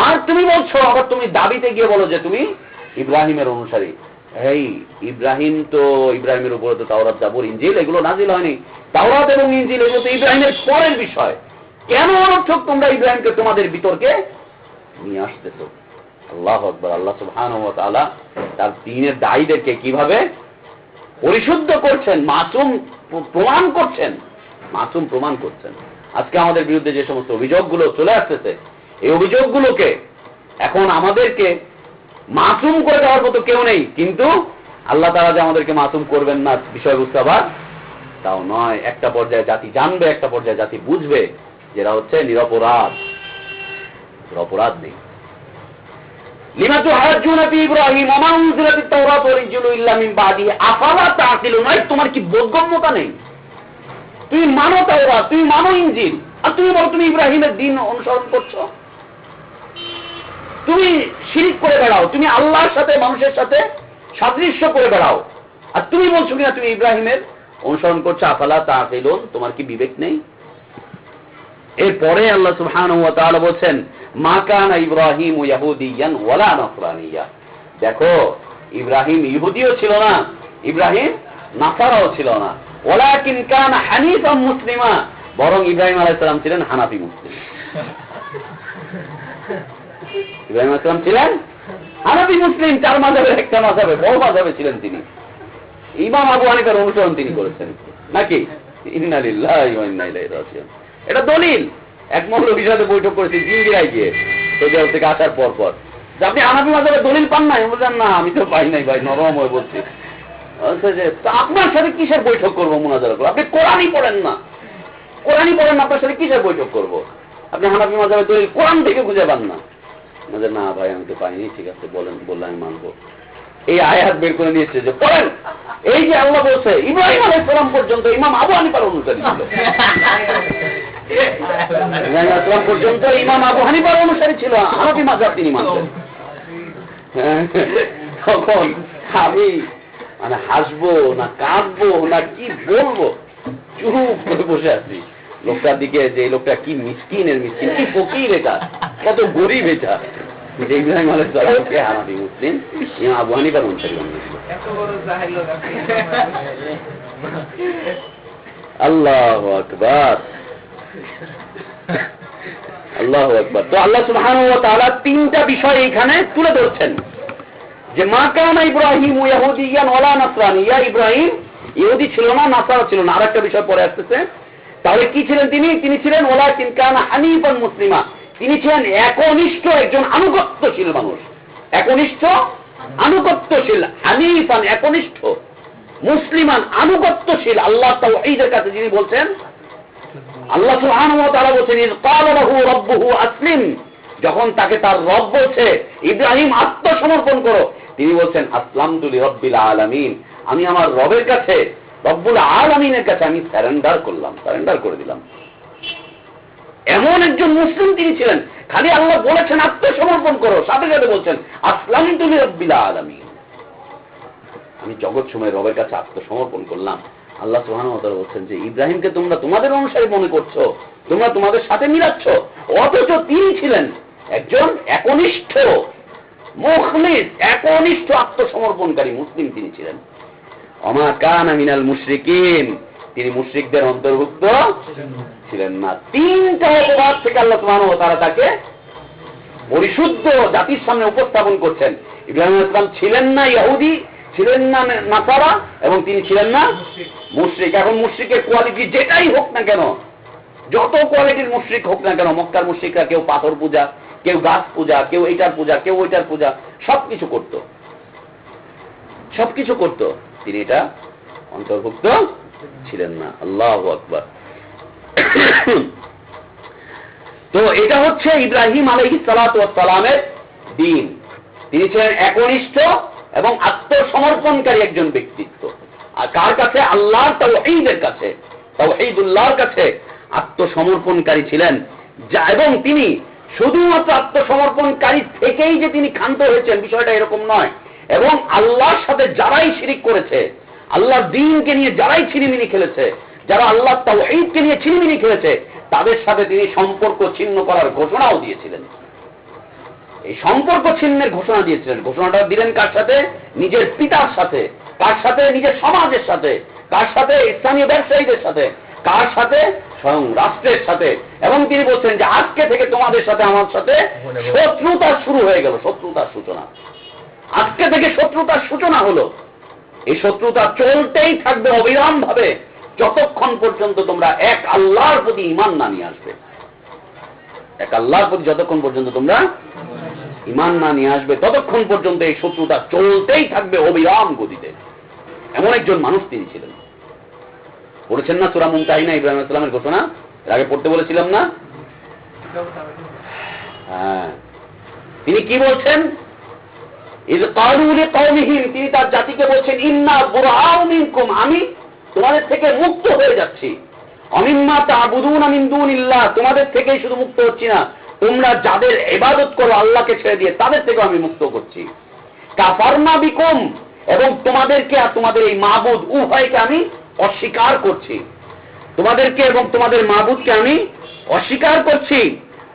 আর তুমি বলছো আবার তুমি দাবিতে গিয়ে বলো যে তুমি ইব্রাহিমের অনুসারী। এই ইব্রাহিমের উপরে তো তাওরাত, জাবুর, ইনজিল এগুলো নাজিল হয়নি। তাওরাত এবং ইনজিল এগুলো তো ইব্রাহিমের পরের বিষয়। কেন অনর্থক তোমরা ইব্রাহিমকে তোমাদের বিতর্কে নিয়ে আসতেছো? আল্লাহু আকবার। আল্লাহ সুবহানাহু ওয়া তাআলা তার দ্বীনের দায়ীদেরকে কিভাবে পরিশুদ্ধ করছেন, মাসুম প্রমাণ করছেন। আজকে আমাদের বিরুদ্ধে যে সমস্ত অভিযোগগুলো চলে আসতেছে, এই অভিযোগগুলোকে এখন আমাদেরকে মাসুম করে দেওয়ার মতো কেউ নেই, কিন্তু আল্লাহ তাআলা যে আমাদেরকে মাসুম করবেন না বিষয়বস্তু আবার তাও নয়। একটা পর্যায়ে জাতি জানবে, একটা পর্যায়ে জাতি বুঝবে যেটা হচ্ছে নিরপরাধ, অপরাধ নেই। লিমা তুহাজ্জুনা ফি ইব্রাহিম ওয়া মা উনজিলাতিত তাওরাত ওয়াল ইনজিলু ইল্লা মিন বাদিহি আফালা তাআকিলুন, তোমার কি বোধগম্যতা নেই? তুমি মানো তাওরাত, তুমি মানো ইনজিল, আর তুমি বলো তুমি ইব্রাহিমের দ্বীন অনুসরণ করছো। তুমি শিরক করে বেড়াও, তুমি আল্লাহর সাথে মানুষের সাথে সাদৃশ্য করে বেড়াও, আর তুমি বলছো কিনা তুমি ইব্রাহিমের অনুসরণ করছো। আফালা তাআকিলুন, তোমার কি বিবেক নেই? এরপরে আল্লাহ সুবহানাহু ওয়া তাআলা বলেন, মা কানা ইব্রাহিম ইয়াহুদিয়ান ওয়ালা নাসরানিয়া, দেখো ইব্রাহিম ইহুদিও ছিল না, ইব্রাহিম নাসারাও ছিল না, ওয়ালাকিন কানা হানিফাম মুসলিমা, বরং ইব্রাহিম আলাইহিস সালাম ছিলেন হানাফি মুসলিম। ইব্রাহিম আলাইহিস সালাম ছিলেন হানাফি মুসলিম, 4 মাযহাবের একটা মাযহাবে, বড় মাযহাবে ছিলেন তিনি। ইমাম আবু হানিফার অনুসরণ তিনি করেছেন নাকি? ইন্না লিল্লাহি ওয়া ইন্না ইলাইহি রাজিউন। এটা দলিল। এক মৌলভীর সাথে বৈঠক করেছি জিঞ্জিরায় গিয়ে, সৌদি আরব থেকে আসার পর যে আপনি হানাফি মাযহাবের দলিল পান নাই? বলছেন না, আমি তো পাই নাই ভাই, নরম হয়ে বলছি। যে আপনার সাথে কিসের বৈঠক করবো, মুনাজারা করবো? আপনি কোরআনই পড়েন না, আপনার সাথে কিসের বৈঠক করবো? আপনি হানাফি মাযহাবের দলিল কোরআন থেকে খুঁজে পান না? না ভাই আমি তো পাইনি, ঠিক আছে বললে আমি মানবো। এই আয়াত বের করে নিয়েছে যে পড়েন, এই যে আল্লাহ বলছে ইব্রাহিম আলাইহিস সালাম পর্যন্ত ইমাম আবু হানিফার অনুসারী ছিল, ইব্রাহিম আলাইহিস সালাম পর্যন্ত ইমাম আবু হানিফার অনুসারী ছিল, হানাফি মাযহাব তিনি মানতেন। তখন আমি হাসবো না কাঁদবো না কি বলবো, চুপ করে বসে আছি। লোকটার দিকে, যে লোকটা কি মিসকিন, কি ফকির, এটা কত গরিব, এটা ইব্রাহিম আলাইহিস সালামকে হানাফি মুসলিম, ইমাম আবু হানিফার অনুসারী বানিয়েছিল। আল্লাহু আকবার, আল্লাহু আকবার। তো আল্লাহ সুবহানাহু ওয়া তাআলা তিনটা বিষয় এখানে তুলে ধরছেন যে মা কানা ইব্রাহিম ইয়াহুদিয়ান ওয়ালা নাসরানিয়া, ইব্রাহিম ইহুদি ছিল না, নাসারা ছিল না। আরেকটা বিষয় পরে আসতেছে। তাহলে কি ছিলেন তিনি? তিনি ছিলেন ওয়ালাকিন কানা হানিফান মুসলিমা, তিনি ছিলেন একনিষ্ঠ একজন আনুগত্যশীল মানুষ। একনিষ্ঠ আনুগত্যশীল, হানিফান একনিষ্ঠ, মুসলিমান আনুগত্যশীল। আল্লাহ তাওহীদের কাছে যিনি বলছেন, আল্লাহ সুবহানাহু ওয়া তাআলা বলেন ইয ক্বালা লাহু রাব্বুহু আসলিম, যখন তাকে তার রব বলছে ইব্রাহিম আত্মসমর্পণ করো, তিনি বলছেন আসলামতু লিরাব্বিল আলামিন, আমি আমার রবের কাছে, রব্বুল আলামিনের কাছে আমি সারেন্ডার করলাম, সারেন্ডার করে দিলাম। এমন একজন মুসলিম তিনি ছিলেন। খালি আল্লাহ বলেছেন আত্মসমর্পণ করো, সাথে সাথে বলছেন আসলামতু লিরাব্বিল আলামিন, আমি জগৎ সময় রবের কাছে আত্মসমর্পণ করলাম। আল্লাহ সুবহানাহু ওয়া তাআলা বলছেন যে ইব্রাহিমকে তোমরা তোমাদের অনুসারী মনে করছো, তোমরা তোমাদের সাথে মিলাচ্ছ, অথচ তিনি ছিলেন একজন একনিষ্ঠ মুখলিস, একনিষ্ঠ আত্মসমর্পণকারী মুসলিম তিনি ছিলেন। ওমা কানা মিনাল মুশরিকিন, তিনি মুশরিকদের অন্তর্ভুক্ত ছিলেন না। তিনটা অপবাদ থেকে আল্লাহ সুবহানাহু ওয়া তাআলা তাকে পরিশুদ্ধ জাতির সামনে উপস্থাপন করছেন। ইব্রাহিম আলাইহিস সালাম ছিলেন না ইহুদি, ছিলেন না নাসারা, এবং তিনি ছিলেন না মুশরিক। এখন মুশরিকের কোয়ালিটি যেটাই হোক না কেন, যত কোয়ালিটির মুশরিক হোক না কেন, মক্কার মুশরিকরা কেউ পাথর পূজা, কেউ গাছ পূজা, কেউ এইটার পূজা, কেউ ওইটার পূজা, সবকিছু করত, সবকিছু করত, তিনি এটা অন্তর্ভুক্ত ছিলেন না। আল্লাহু আকবার। তো এটা হচ্ছে ইব্রাহিম আলাইহিস সালাতু ওয়াস সালামের দ্বীন। তিনি ছিলেন একনিষ্ঠ এবং আত্মসমর্পণকারী একজন ব্যক্তিত্ব। আর কার কাছে? আল্লাহর তাওহীদের কাছে, তাওহীদুল্লাহর কাছে আত্মসমর্পণকারী ছিলেন। এবং তিনি শুধুমাত্র আত্মসমর্পণকারী থেকেই যে তিনি ক্ষান্ত হয়েছেন বিষয়টা এরকম নয়। এবং আল্লাহর সাথে যারাই শিরিক করেছে, আল্লাহর দ্বীনকে নিয়ে যারাই ছিনিমিনি খেলেছে, যারা আল্লাহর তাওহীদকে নিয়ে ছিনিমিনি খেলেছে, তাদের সাথে তিনি সম্পর্ক ছিন্ন করার ঘোষণাও দিয়েছিলেন। এই সম্পর্ক ছিন্নের ঘোষণা দিয়েছিলেন। ঘোষণাটা দিলেন কার সাথে? নিজের পিতার সাথে। কার সাথে? নিজের সমাজের সাথে। কার সাথে? স্থানীয় ব্যবসায়ীদের সাথে। কার সাথে? স্বয়ং রাষ্ট্রের সাথে। এবং তিনি বলছেন যে আজকে থেকে তোমাদের সাথে আমার সাথে শত্রুতা শুরু হয়ে গেল, শত্রুতার সূচনা। আজকে থেকে শত্রুতার সূচনা হলো। এই শত্রুতা চলতেই থাকবে অবিরাম ভাবে, যতক্ষণ পর্যন্ত তোমরা এক আল্লাহর প্রতি ঈমান না নিয়ে আসবে। এক আল্লাহর প্রতি যতক্ষণ পর্যন্ত তোমরা ঈমান না নিয়ে আসবে, ততক্ষণ পর্যন্ত এই শত্রুতা চলতেই থাকবে অবিরাম গতিতে। এমন একজন মানুষ তিনি ছিলেন। পড়েছেন না সূরা মুমতাহিনা, ইব্রাহিম আলাইহিস সালামের ঘোষণা? এর আগে পড়তে বলেছিলাম না? হ্যাঁ, তিনি কি বলছেন? ইয ক্বালু লিকাওমিহিম, তিনি তার জাতিকে বলছেন ইন্না বুরাউ মিনকুম, আমি তোমাদের থেকে মুক্ত হয়ে যাচ্ছি। অমিম্মা তা'বুদুনা মিন দুনিল্লাহ, তোমাদের থেকেই শুধু মুক্ত হচ্ছি না, তোমরা যাদের ইবাদত করো আল্লাহকে ছেড়ে দিয়ে, তাদের থেকেও আমি মুক্ত করছি। কাফারনা বিকুম, এবং তোমাদেরকে আর তোমাদের এই মাবুদ উভয়কে আমি অস্বীকার করছি। তোমাদেরকে এবং তোমাদের মাবুদকে আমি অস্বীকার করছি।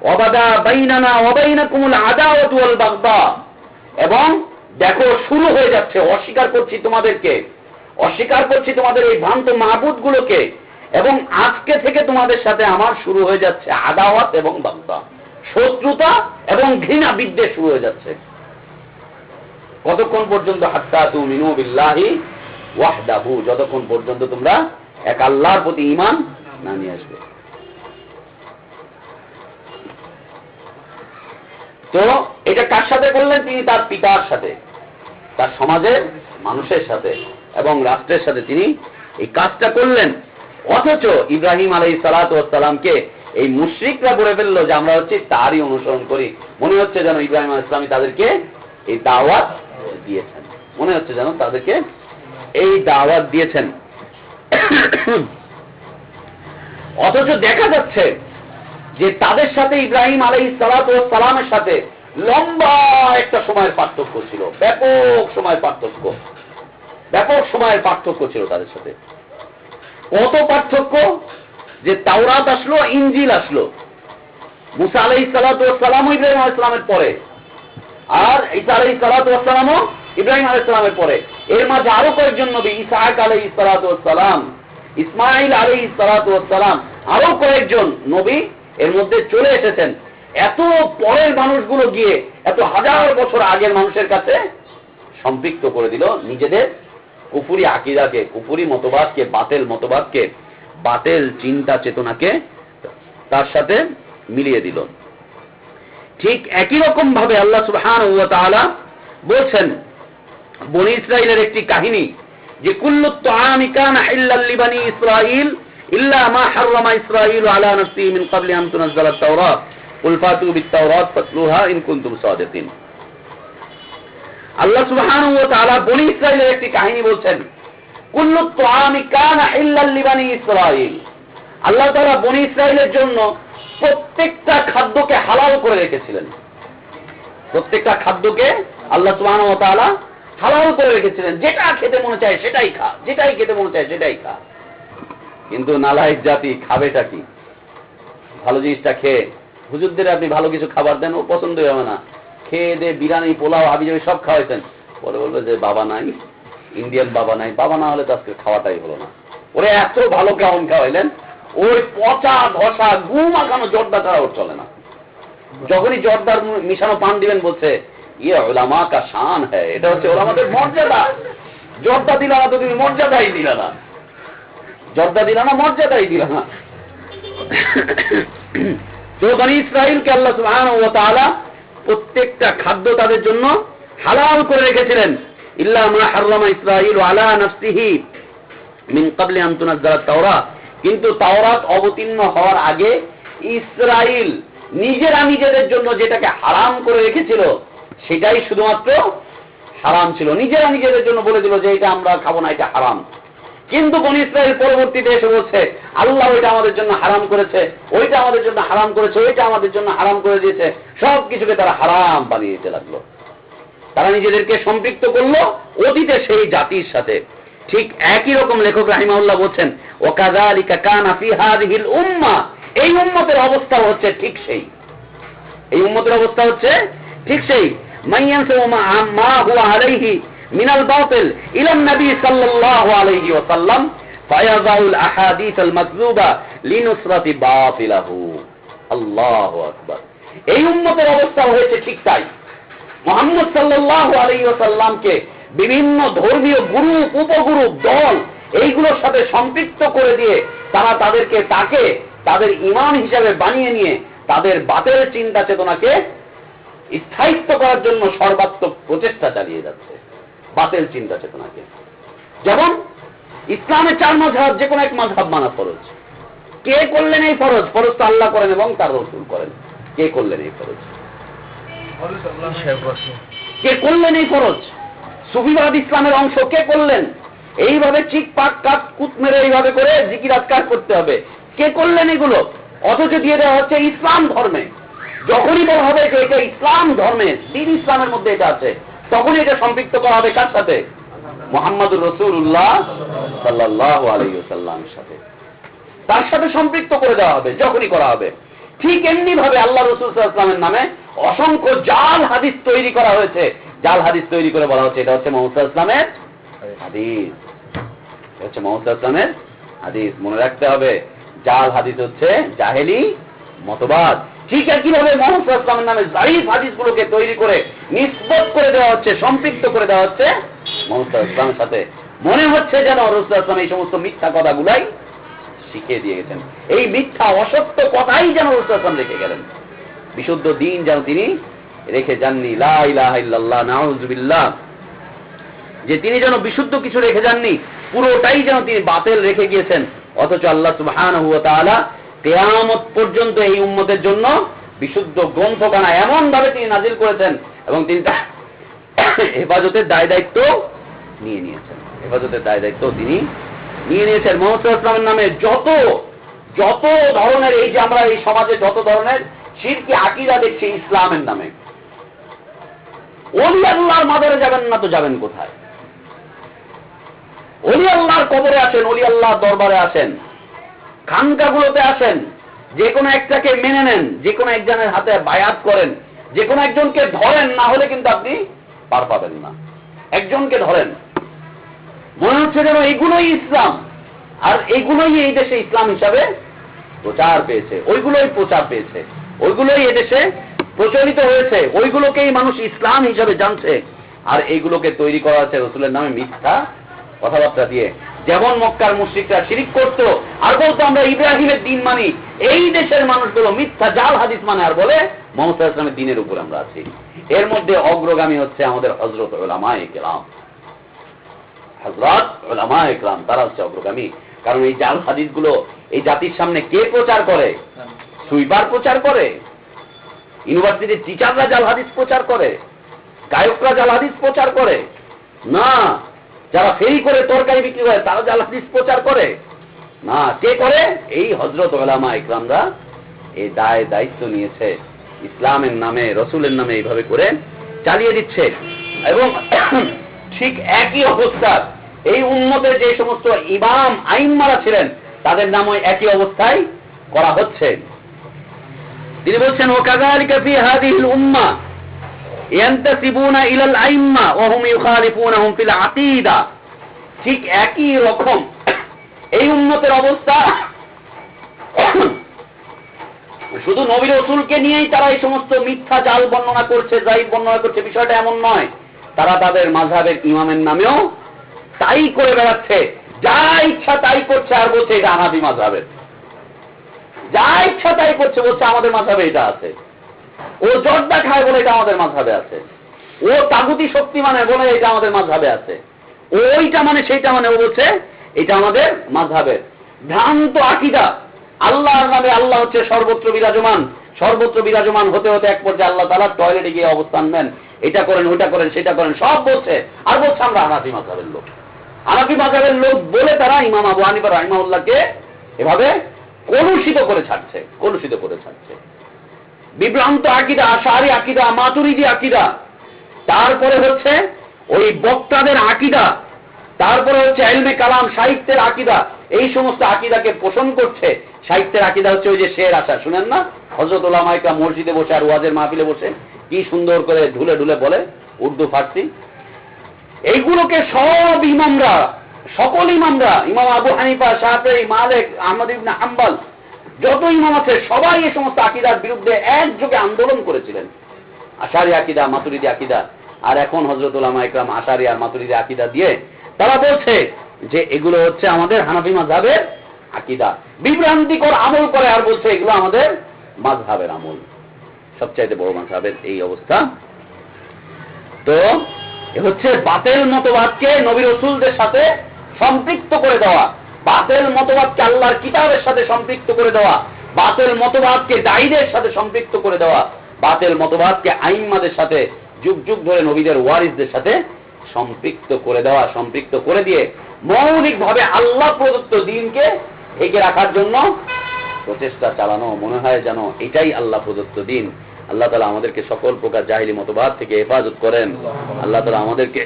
ওয়াবাদা বাইনানা ওয়া বাইনাকুমুল আদাওয়াতু ওয়াল বাগদা, এবং দেখো শুরু হয়ে যাচ্ছে, অস্বীকার করছি তোমাদেরকে, অস্বীকার করছি তোমাদের এই ভ্রান্ত মাবুদগুলোকে, এবং আজকে থেকে তোমাদের সাথে আমার শুরু হয়ে যাচ্ছে আদাওয়াত এবং বাগদা, শত্রুতা এবং ঘৃণা বিদ্বেষ শুরু হয়ে যাচ্ছে। কতক্ষণ পর্যন্ত? হাত্তা তুমিনু বিল্লাহি ওয়াহদাহু, যতক্ষণ পর্যন্ত তোমরা এক আল্লাহর প্রতি ঈমান না নিয়ে আসবে। তো এটা কার সাথে করলেন? তিনি তার পিতার সাথে, তার সমাজের মানুষের সাথে এবং রাষ্ট্রের সাথে তিনি এই কাজটা করলেন। অথচ ইব্রাহিম আলাইহিস সালাতু ওয়াস সালামকে এই মুশরিকরা বলে ফেললো যে আমরা হচ্ছে তারই অনুসরণ করি। মনে হচ্ছে যেন ইব্রাহিম আলাইহিস সালাম তাদেরকে এই দাওয়াত দিয়েছেন, মনে হচ্ছে যেন তাদেরকে এই দাওয়াত দিয়েছেন। অথচ দেখা যাচ্ছে যে তাদের সাথে ইব্রাহিম আলাইহিস সালাতু ওয়াস সালামের সাথে লম্বা একটা সময়ের পার্থক্য ছিল, ব্যাপক সময়ের পার্থক্য, ব্যাপক সময়ের পার্থক্য ছিল তাদের সাথে। কত পার্থক্য যে তাওরাত আসলো, ইনজিল আসলো, মুসা আলাইহিস সালাতু ওয়াস সালাম ইব্রাহিম আলাইহিস সালামের পরে, আর ঈসা আলাইহিস সালাতু ওয়াস সালামও ইব্রাহিম আলাইহিস সালামের পরে। এর মাঝে আরো কয়েকজন নবী, ইসহাক আলাইহিস সালাতু ওয়াস সালাম, ইসমাঈল আলাইহিস সালাতু ওয়াস সালাম, আরো কয়েকজন নবী এর মধ্যে চলে এসেছেন। এত পরের মানুষগুলো গিয়ে এত হাজার বছর আগের মানুষের কাছে সম্পৃক্ত করে দিল নিজেদের কুফরি আকীদাকে, কুফরি মতবাদকে, বাতিল মতবাদকে, বাতিল চিন্তা চেতনাকে তার সাথে মিলিয়ে দিল। ঠিক একই রকম ভাবে আল্লাহ সুবহানাহু ওয়া তাআলা বলছেন বনী ইসরাইলের একটি কাহিনী, যে কুল্লু তুআমি কানা ইল্লাল লিবানি ইসরাঈল ইল্লা মা হাররামা ইসরাঈলু আলা নাফসিহি মিন ক্বাবলি আন তুনাজ্জালা আত-তাওরাত কুল ফাতু বিত-তাওরাত ফাতলুহা ইন কুনতুম সাদিকিন। আল্লাহ সুবহানাহু ওয়া তাআলা বনী ইসরাইলের একটি কাহিনী বলছেন, কুল্লু তুআমি কানা ইল্লাল লিবানি ইসরাঈল। আল্লাহ তাআলা বনী ইসরাইলের জন্য প্রত্যেকটা খাদ্যকে হালাল করে রেখেছিলেন। প্রত্যেকটা খাদ্যকে আল্লাহ সুবহানাহু ওয়া তাআলা হালাল করে রেখেছিলেন। যেটা খেতে মনে চায় সেটাই খা, যেটাই খেতে মনে চায় সেটাই খা। কিন্তু নালায়েক জাতি খাবেটা কি? ভালো জিনিসটা খেয়ে হুজুরদের আপনি ভালো কিছু খাবার দেন, ও পছন্দই হবে না। খেয়ে দে বিরিয়ানি, পোলাও, হাবিজাবি সব খাওয়াইছেন, পরে বলবে যে বাবা নাই, ইন্ডিয়ান বাবা নাই। বাবা না হলে তো আজকে খাওয়াটাই হলো না। ওরে এত ভালো কেমন খাওয়াইলেন, ওই পচা ঘষা গু মাখানো জর্দা ছাড়া ওর চলে না। যখনই জর্দার মিশানো পান দিবেন বলছে ইয়ে উলামা কা শান হ্যায়, এটা হচ্ছে ওলামাদের মর্যাদা। জর্দা দিলা না তো তুমি মর্যাদাই দিলা না, জর্দা দিলা না মর্যাদাই দিলা না। তো বনী ইসরাইলকে আল্লাহ সুবহানাহু ওয়া তাআলা প্রত্যেকটা খাদ্য তাদের জন্য হালাল করে রেখেছিলেন। ইল্লা মা হাররামা ইসরাঈলু আলা নাফসিহি মিন ক্বাবলি আন তুনাজ্জালা আত-তাওরাত। কিন্তু তাওরাত অবতীর্ণ হওয়ার আগে ইসরাইল নিজেরা নিজেদের জন্য যেটাকে হারাম করে রেখেছিল সেটাই শুধুমাত্র হারাম ছিল। নিজেরা নিজেদের জন্য বলে দিল যে এটা আমরা খাবো না, এটা হারাম। কিন্তু বনী ইসরাইল পরবর্তীতে এসে বলছে আল্লাহ ওইটা আমাদের জন্য হারাম করেছে, ওইটা আমাদের জন্য হারাম করেছে, ওইটা আমাদের জন্য হারাম করে দিয়েছে। সব কিছুকে তারা হারাম বানিয়ে দিতে লাগলো। তারা নিজেদেরকে সম্পৃক্ত করলো অতীতে সেই জাতির সাথে। ঠিক একই রকম লেখক রাহিমাহুল্লাহ বলছেন ওয়াকাযালিকা কানা ফি হাযিহিল উম্মাহ। এই উম্মতের অবস্থা হচ্ছে ঠিক সেই, এই উম্মতের অবস্থা হচ্ছে ঠিক সেই। মাইয়ানসু মা হুয়া আলাইহি মিনাল বাতিল ইলা নবী সাল্লাল্লাহু আলাইহি ওয়াসাল্লাম ফায়াযাউল আহাদিসাল মাকযুবা লিনুসরাতি বাতিলাহু। আল্লাহু আকবার। এই উম্মতের অবস্থা হয়েছে ঠিক তাই। মুহাম্মদ সাল্লাল্লাহু আলাইহি ওয়াসাল্লামকে বিভিন্ন ধর্মীয় গ্রুপ, উপগ্রুপ, দল এইগুলোর সাথে সম্পৃক্ত করে দিয়ে তারা তাকে তাদের ইমাম হিসাবে বানিয়ে নিয়ে তাদের বাতিল চিন্তা চেতনাকে স্থায়িত্ব করার জন্য সর্বাত্মক প্রচেষ্টা চালিয়ে যাচ্ছে। বাতিল চিন্তা চেতনাকে, যেমন ইসলামে 4 মাযহাব, যে কোনো এক মাযহাব মানা ফরজ। কে করলেন এই ফরজ? ফরজ তো আল্লাহ করেন এবং তার রাসূল করেন। কে করলেন এই ফরজ? কে করলেন এই ফরজ? সুফিবাদ ইসলামের অংশ কে করলেন? এইভাবে চিক পাক কাট কুত মেরে এইভাবে করে জিকির আজকার করতে হবে, কে করলেন এগুলো? অথচ দিয়ে দেওয়া হচ্ছে ইসলাম ধর্মে। যখনই বলা হবে যে এটা ইসলাম ধর্মে, দ্বীন ইসলামের মধ্যে এটা আছে, তখনই এটা সম্পৃক্ত করা হবে কার সাথে? মুহাম্মদুর রাসূলুল্লাহ সাল্লাল্লাহু আলাইহি ওয়াসাল্লামের সাথে। তার সাথে সম্পৃক্ত করে দেওয়া হবে যখনই করা হবে। ঠিক এমনি ভাবে আল্লাহ রাসূল সাল্লাল্লাহু আলাইহি ওয়াসাল্লামের নামে অসংখ্য জাল হাদিস তৈরি করা হয়েছে। জাল হাদিস তৈরি করে বলা হচ্ছে এটা হচ্ছে মুহাম্মদ সাল্লাল্লাহু আলাইহি ওয়াসাল্লামের হাদিস, এটা হচ্ছে মুহাম্মদ সাল্লাল্লাহু আলাইহি ওয়াসাল্লামের হাদিস। মনে রাখতে হবে, জাল হাদিস হচ্ছে জাহেলি মতবাদ। ঠিক একইভাবে মুহাম্মদ সাল্লাল্লাহু আলাইহি ওয়াসাল্লামের নামে জায়েজ হাদিসগুলোকে তৈরি করে নিসবত করে দেওয়া হচ্ছে, সম্পৃক্ত করে দেওয়া হচ্ছে মুহাম্মদ সাল্লাল্লাহু আলাইহি ওয়াসাল্লামের সাথে। মনে হচ্ছে যেন রাসূল সাল্লাল্লাহু আলাইহি ওয়াসাল্লাম এই সমস্ত মিথ্যা কথাগুলাই শিখিয়ে দিয়ে গেছেন। এই মিথ্যা অসত্য কথাই যেন রাসূল সাল্লাল্লাহু আলাইহি ওয়াসাল্লাম রেখে গেলেন, বিশুদ্ধ দ্বীন যেন তিনি রেখে যাননি। লা ইলাহা ইল্লাল্লাহ, নাউযুবিল্লাহ, যে তিনি যেন বিশুদ্ধ কিছু রেখে যাননি, পুরোটাই যেন তিনি বাতিল রেখে গিয়েছেন। অথচ আল্লাহ সুবহানাহু ওয়া তাআলা কিয়ামত পর্যন্ত এই উম্মতের জন্য বিশুদ্ধ গ্রন্থখানা এমন ভাবে তিনি নাজিল করেছেন এবং তিনি হেফাজতের দায় দায়িত্ব নিয়ে নিয়েছেন। হেফাজতের দায় দায়িত্ব তিনি নিয়ে নিয়েছেন। মুহাম্মদ সাল্লাল্লাহু আলাইহি ওয়াসাল্লামের নামে যত ধরনের, এই যে আমরা এই সমাজে যত ধরনের শিরকি আকীদা দেখছি ইসলামের নামে, ওলি আল্লাহর মাজারে যাবেন না তো যাবেন কোথায়? ওলি আল্লাহর কবরে আসেন, ওলি আল্লাহর দরবারে আসেন, খানকাগুলোতে আসেন, যে কোনো একটাকে মেনে নেন, যে কোনো একজনের হাতে বায়াত করেন, যে কোনো একজনকে ধরেন, না হলে কিন্তু আপনি পার পাবেন না। একজনকে ধরেন, মনে হচ্ছে যেন এইগুলোই ইসলাম, আর এইগুলোই এই দেশে ইসলাম হিসাবে প্রচার পেয়েছে, ওইগুলোই প্রচার পেয়েছে, ওইগুলোই এদেশে প্রচলিত হয়েছে, ওইগুলোকেই মানুষ ইসলাম হিসাবে জানছে। আর এইগুলোকে তৈরি করা হয়েছে রসুলের নামে মিথ্যা কথাবার্তা দিয়ে। যেমন মক্কার মুশরিকরা শিরিক করতো আর বলতো আমরা ইব্রাহিমের দিন মানি, এই দেশের মানুষগুলো মিথ্যা জাল হাদিস মানে আর বলে মুহাম্মদ সাল্লাল্লাহু আলাইহি ওয়াসাল্লামের দিনের উপর আমরা আছি। এর মধ্যে অগ্রগামী হচ্ছে আমাদের হযরত উলামায়ে কেরাম। হযরত উলামায়ে কেরাম তারা হচ্ছে অগ্রগামী। কারণ এই জাল হাদিসগুলো এই জাতির সামনে কে প্রচার করে? সুইপার প্রচার করে, ইউনিভার্সিটির টিচাররা জাল হাদিস প্রচার করে, গায়করা জাল হাদিস প্রচার করে না, যারা ফেরি করে তরকারি বিক্রি করে তারা জাল হাদিস প্রচার করে না। কে করে? এই হযরত উলামায়ে ইকরামরা এই দায়িত্ব নিয়েছে, ইসলামের নামে রসুলের নামে এইভাবে করে চালিয়ে দিচ্ছে। এবং ঠিক একই অবস্থা এই উম্মতের যে সমস্ত ইমাম আইম্মারা ছিলেন তাদের নামও একই অবস্থায় করা হচ্ছে। তিনি বলছেন ওয়াকাযালিকা ফি হাযিহিল উম্মাহ ইয়ানতাসিবুনা ইলাল আইম্মা ওয়া হুম ইউখালিফুনাহুম ফিল আকীদা। ঠিক একই রকম এই উম্মতের অবস্থা, শুধু নবী রাসূলকে নিয়েই তারা এই সমস্ত মিথ্যা জাল বর্ণনা করছে, যাই বর্ণনা করছে, বিষয়টা এমন নয়। তারা তাদের মাযহাবের ইমামের নামেও তাই করে বেড়াচ্ছে, যা ইচ্ছা তাই করছে, আর বলছে এটা হানাফি মাযহাবের। যা ইচ্ছা তাই করছে, বলছে আমাদের মাযহাবে এটা আছে। ও জর্দা খায় বলে এটা আমাদের মাযহাবে আছে। ও তাগুতি শক্তি মানে বলে এটা আমাদের মাযহাবে আছে। ওইটা মানে সেইটা মানে ও বলছে এটা আমাদের মাযহাবের। ভ্রান্ত আকীদা। আল্লাহর নামে আল্লাহ হচ্ছে সর্বত্র বিরাজমান, সর্বত্র বিরাজমান হতে হতে এক পর্যায়ে আল্লাহ তাআলা টয়লেটে গিয়ে অবস্থান নেন, এটা করেন, ওইটা করেন, সেটা করেন, সব বলছে। আর বলছে আমরা হানাফি মাযহাবের লোক। হানাফি মাযহাবের লোক বলে তারা ইমাম আবু হানিফা রাহিমাহুল্লাহকে এভাবে কলুষিত করে ছাড়ছে, কলুষিত করে ছাড়ছে। বিভ্রান্ত আকীদা, আশআরী আকীদা, মাতুরিদি আকীদা, তারপরে হচ্ছে ওই বক্তাদের আকীদা, তারপরে হচ্ছে ইলমে কালাম, সাহিত্যের আকীদা, এই সমস্ত আকীদাকে পোষণ করছে। সাহিত্যের আকীদা হচ্ছে ওই যে শের আশা, শুনেন না? হযরত উলামায়ে কেরাম মসজিদে বসে আর ওয়াজের মাহফিলে বসে কি সুন্দর করে ঢুলে ঢুলে বলে উর্দু ফার্সি। এইগুলোকে সব ইমামরা, সকল ইমামরা, ইমাম আবু হানিফা, শাফিঈ, মালিক, আহমদ ইবনে হাম্বল, যত ইমাম আছে সবাই এই সমস্ত আকীদার বিরুদ্ধে একযোগে আন্দোলন করেছিলেন। আশআরী আকীদা, মাতুরিদি আকীদা। আর এখন হযরত উলামায়ে কেরাম আশআরী আর মাতুরিদি আকীদা দিয়ে তারা বলছে যে এগুলো হচ্ছে আমাদের হানাফি মাযহাবের আকীদা। বিভ্রান্তিকর আমল করে আর বলছে এগুলো আমাদের মাযহাবের আমল। সবচাইতে বড় মাযহাবের এই অবস্থা। তো এ হচ্ছে বাতিল মতবাদকে নবী রাসূলদের সাথে সম্পৃক্ত করে দেওয়া, বাতিল মতবাদকে আল্লাহর কিতাবের সাথে সম্পৃক্ত করে দেওয়া, বাতিল মতবাদকে দায়ীদের সাথে সম্পৃক্ত করে দেওয়া, বাতিল মতবাদকে আইম্মাদের সাথে যুগ যুগ ধরে নবীদের ওয়ারিসদের সাথে সম্পৃক্ত করে দেওয়া, সম্পৃক্ত করে দিয়ে মৌলিকভাবে আল্লাহ প্রদত্ত দ্বীনকে ঢেকে রাখার জন্য প্রচেষ্টা চালানো। মনে হয় যেন এটাই আল্লাহ প্রদত্ত দ্বীন। আল্লাহ তাআলা আমাদেরকে সকল প্রকার জাহিলি মতবাদ থেকে হেফাজত করেন। আল্লাহ তাআলা আমাদেরকে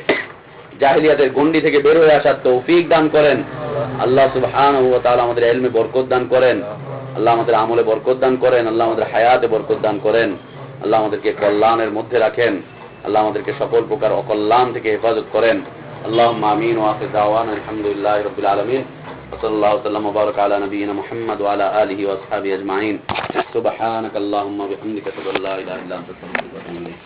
জাহিলিয়াতের গণ্ডি থেকে বের হয়ে আসার তৌফিক দান করেন। আল্লাহ সুবহানাহু ওয়া তাআলা আমাদের ইলমে বরকত দান করেন। আল্লাহ আমাদের আমলে বরকত দান করেন। আল্লাহ আমাদের হায়াতে বরকত দান করেন। আল্লাহ আমাদেরকে কল্যাণের মধ্যে রাখেন। আল্লাহ আমাদেরকে সকল প্রকার অকল্যাণ থেকে হেফাজত করেন। আল্লাহুম্মা আমিন ওয়া আখির দাওয়ানা আলহামদুলিল্লাহি রাব্বিল আলামিন। وصلى الله وبارك على نبينا محمد وعلى آله وأصحابه أجمعين. سبحانك اللهم وبحمدك أشهد أن لا إله إلا أنت أستغفرك وأتوب إليك.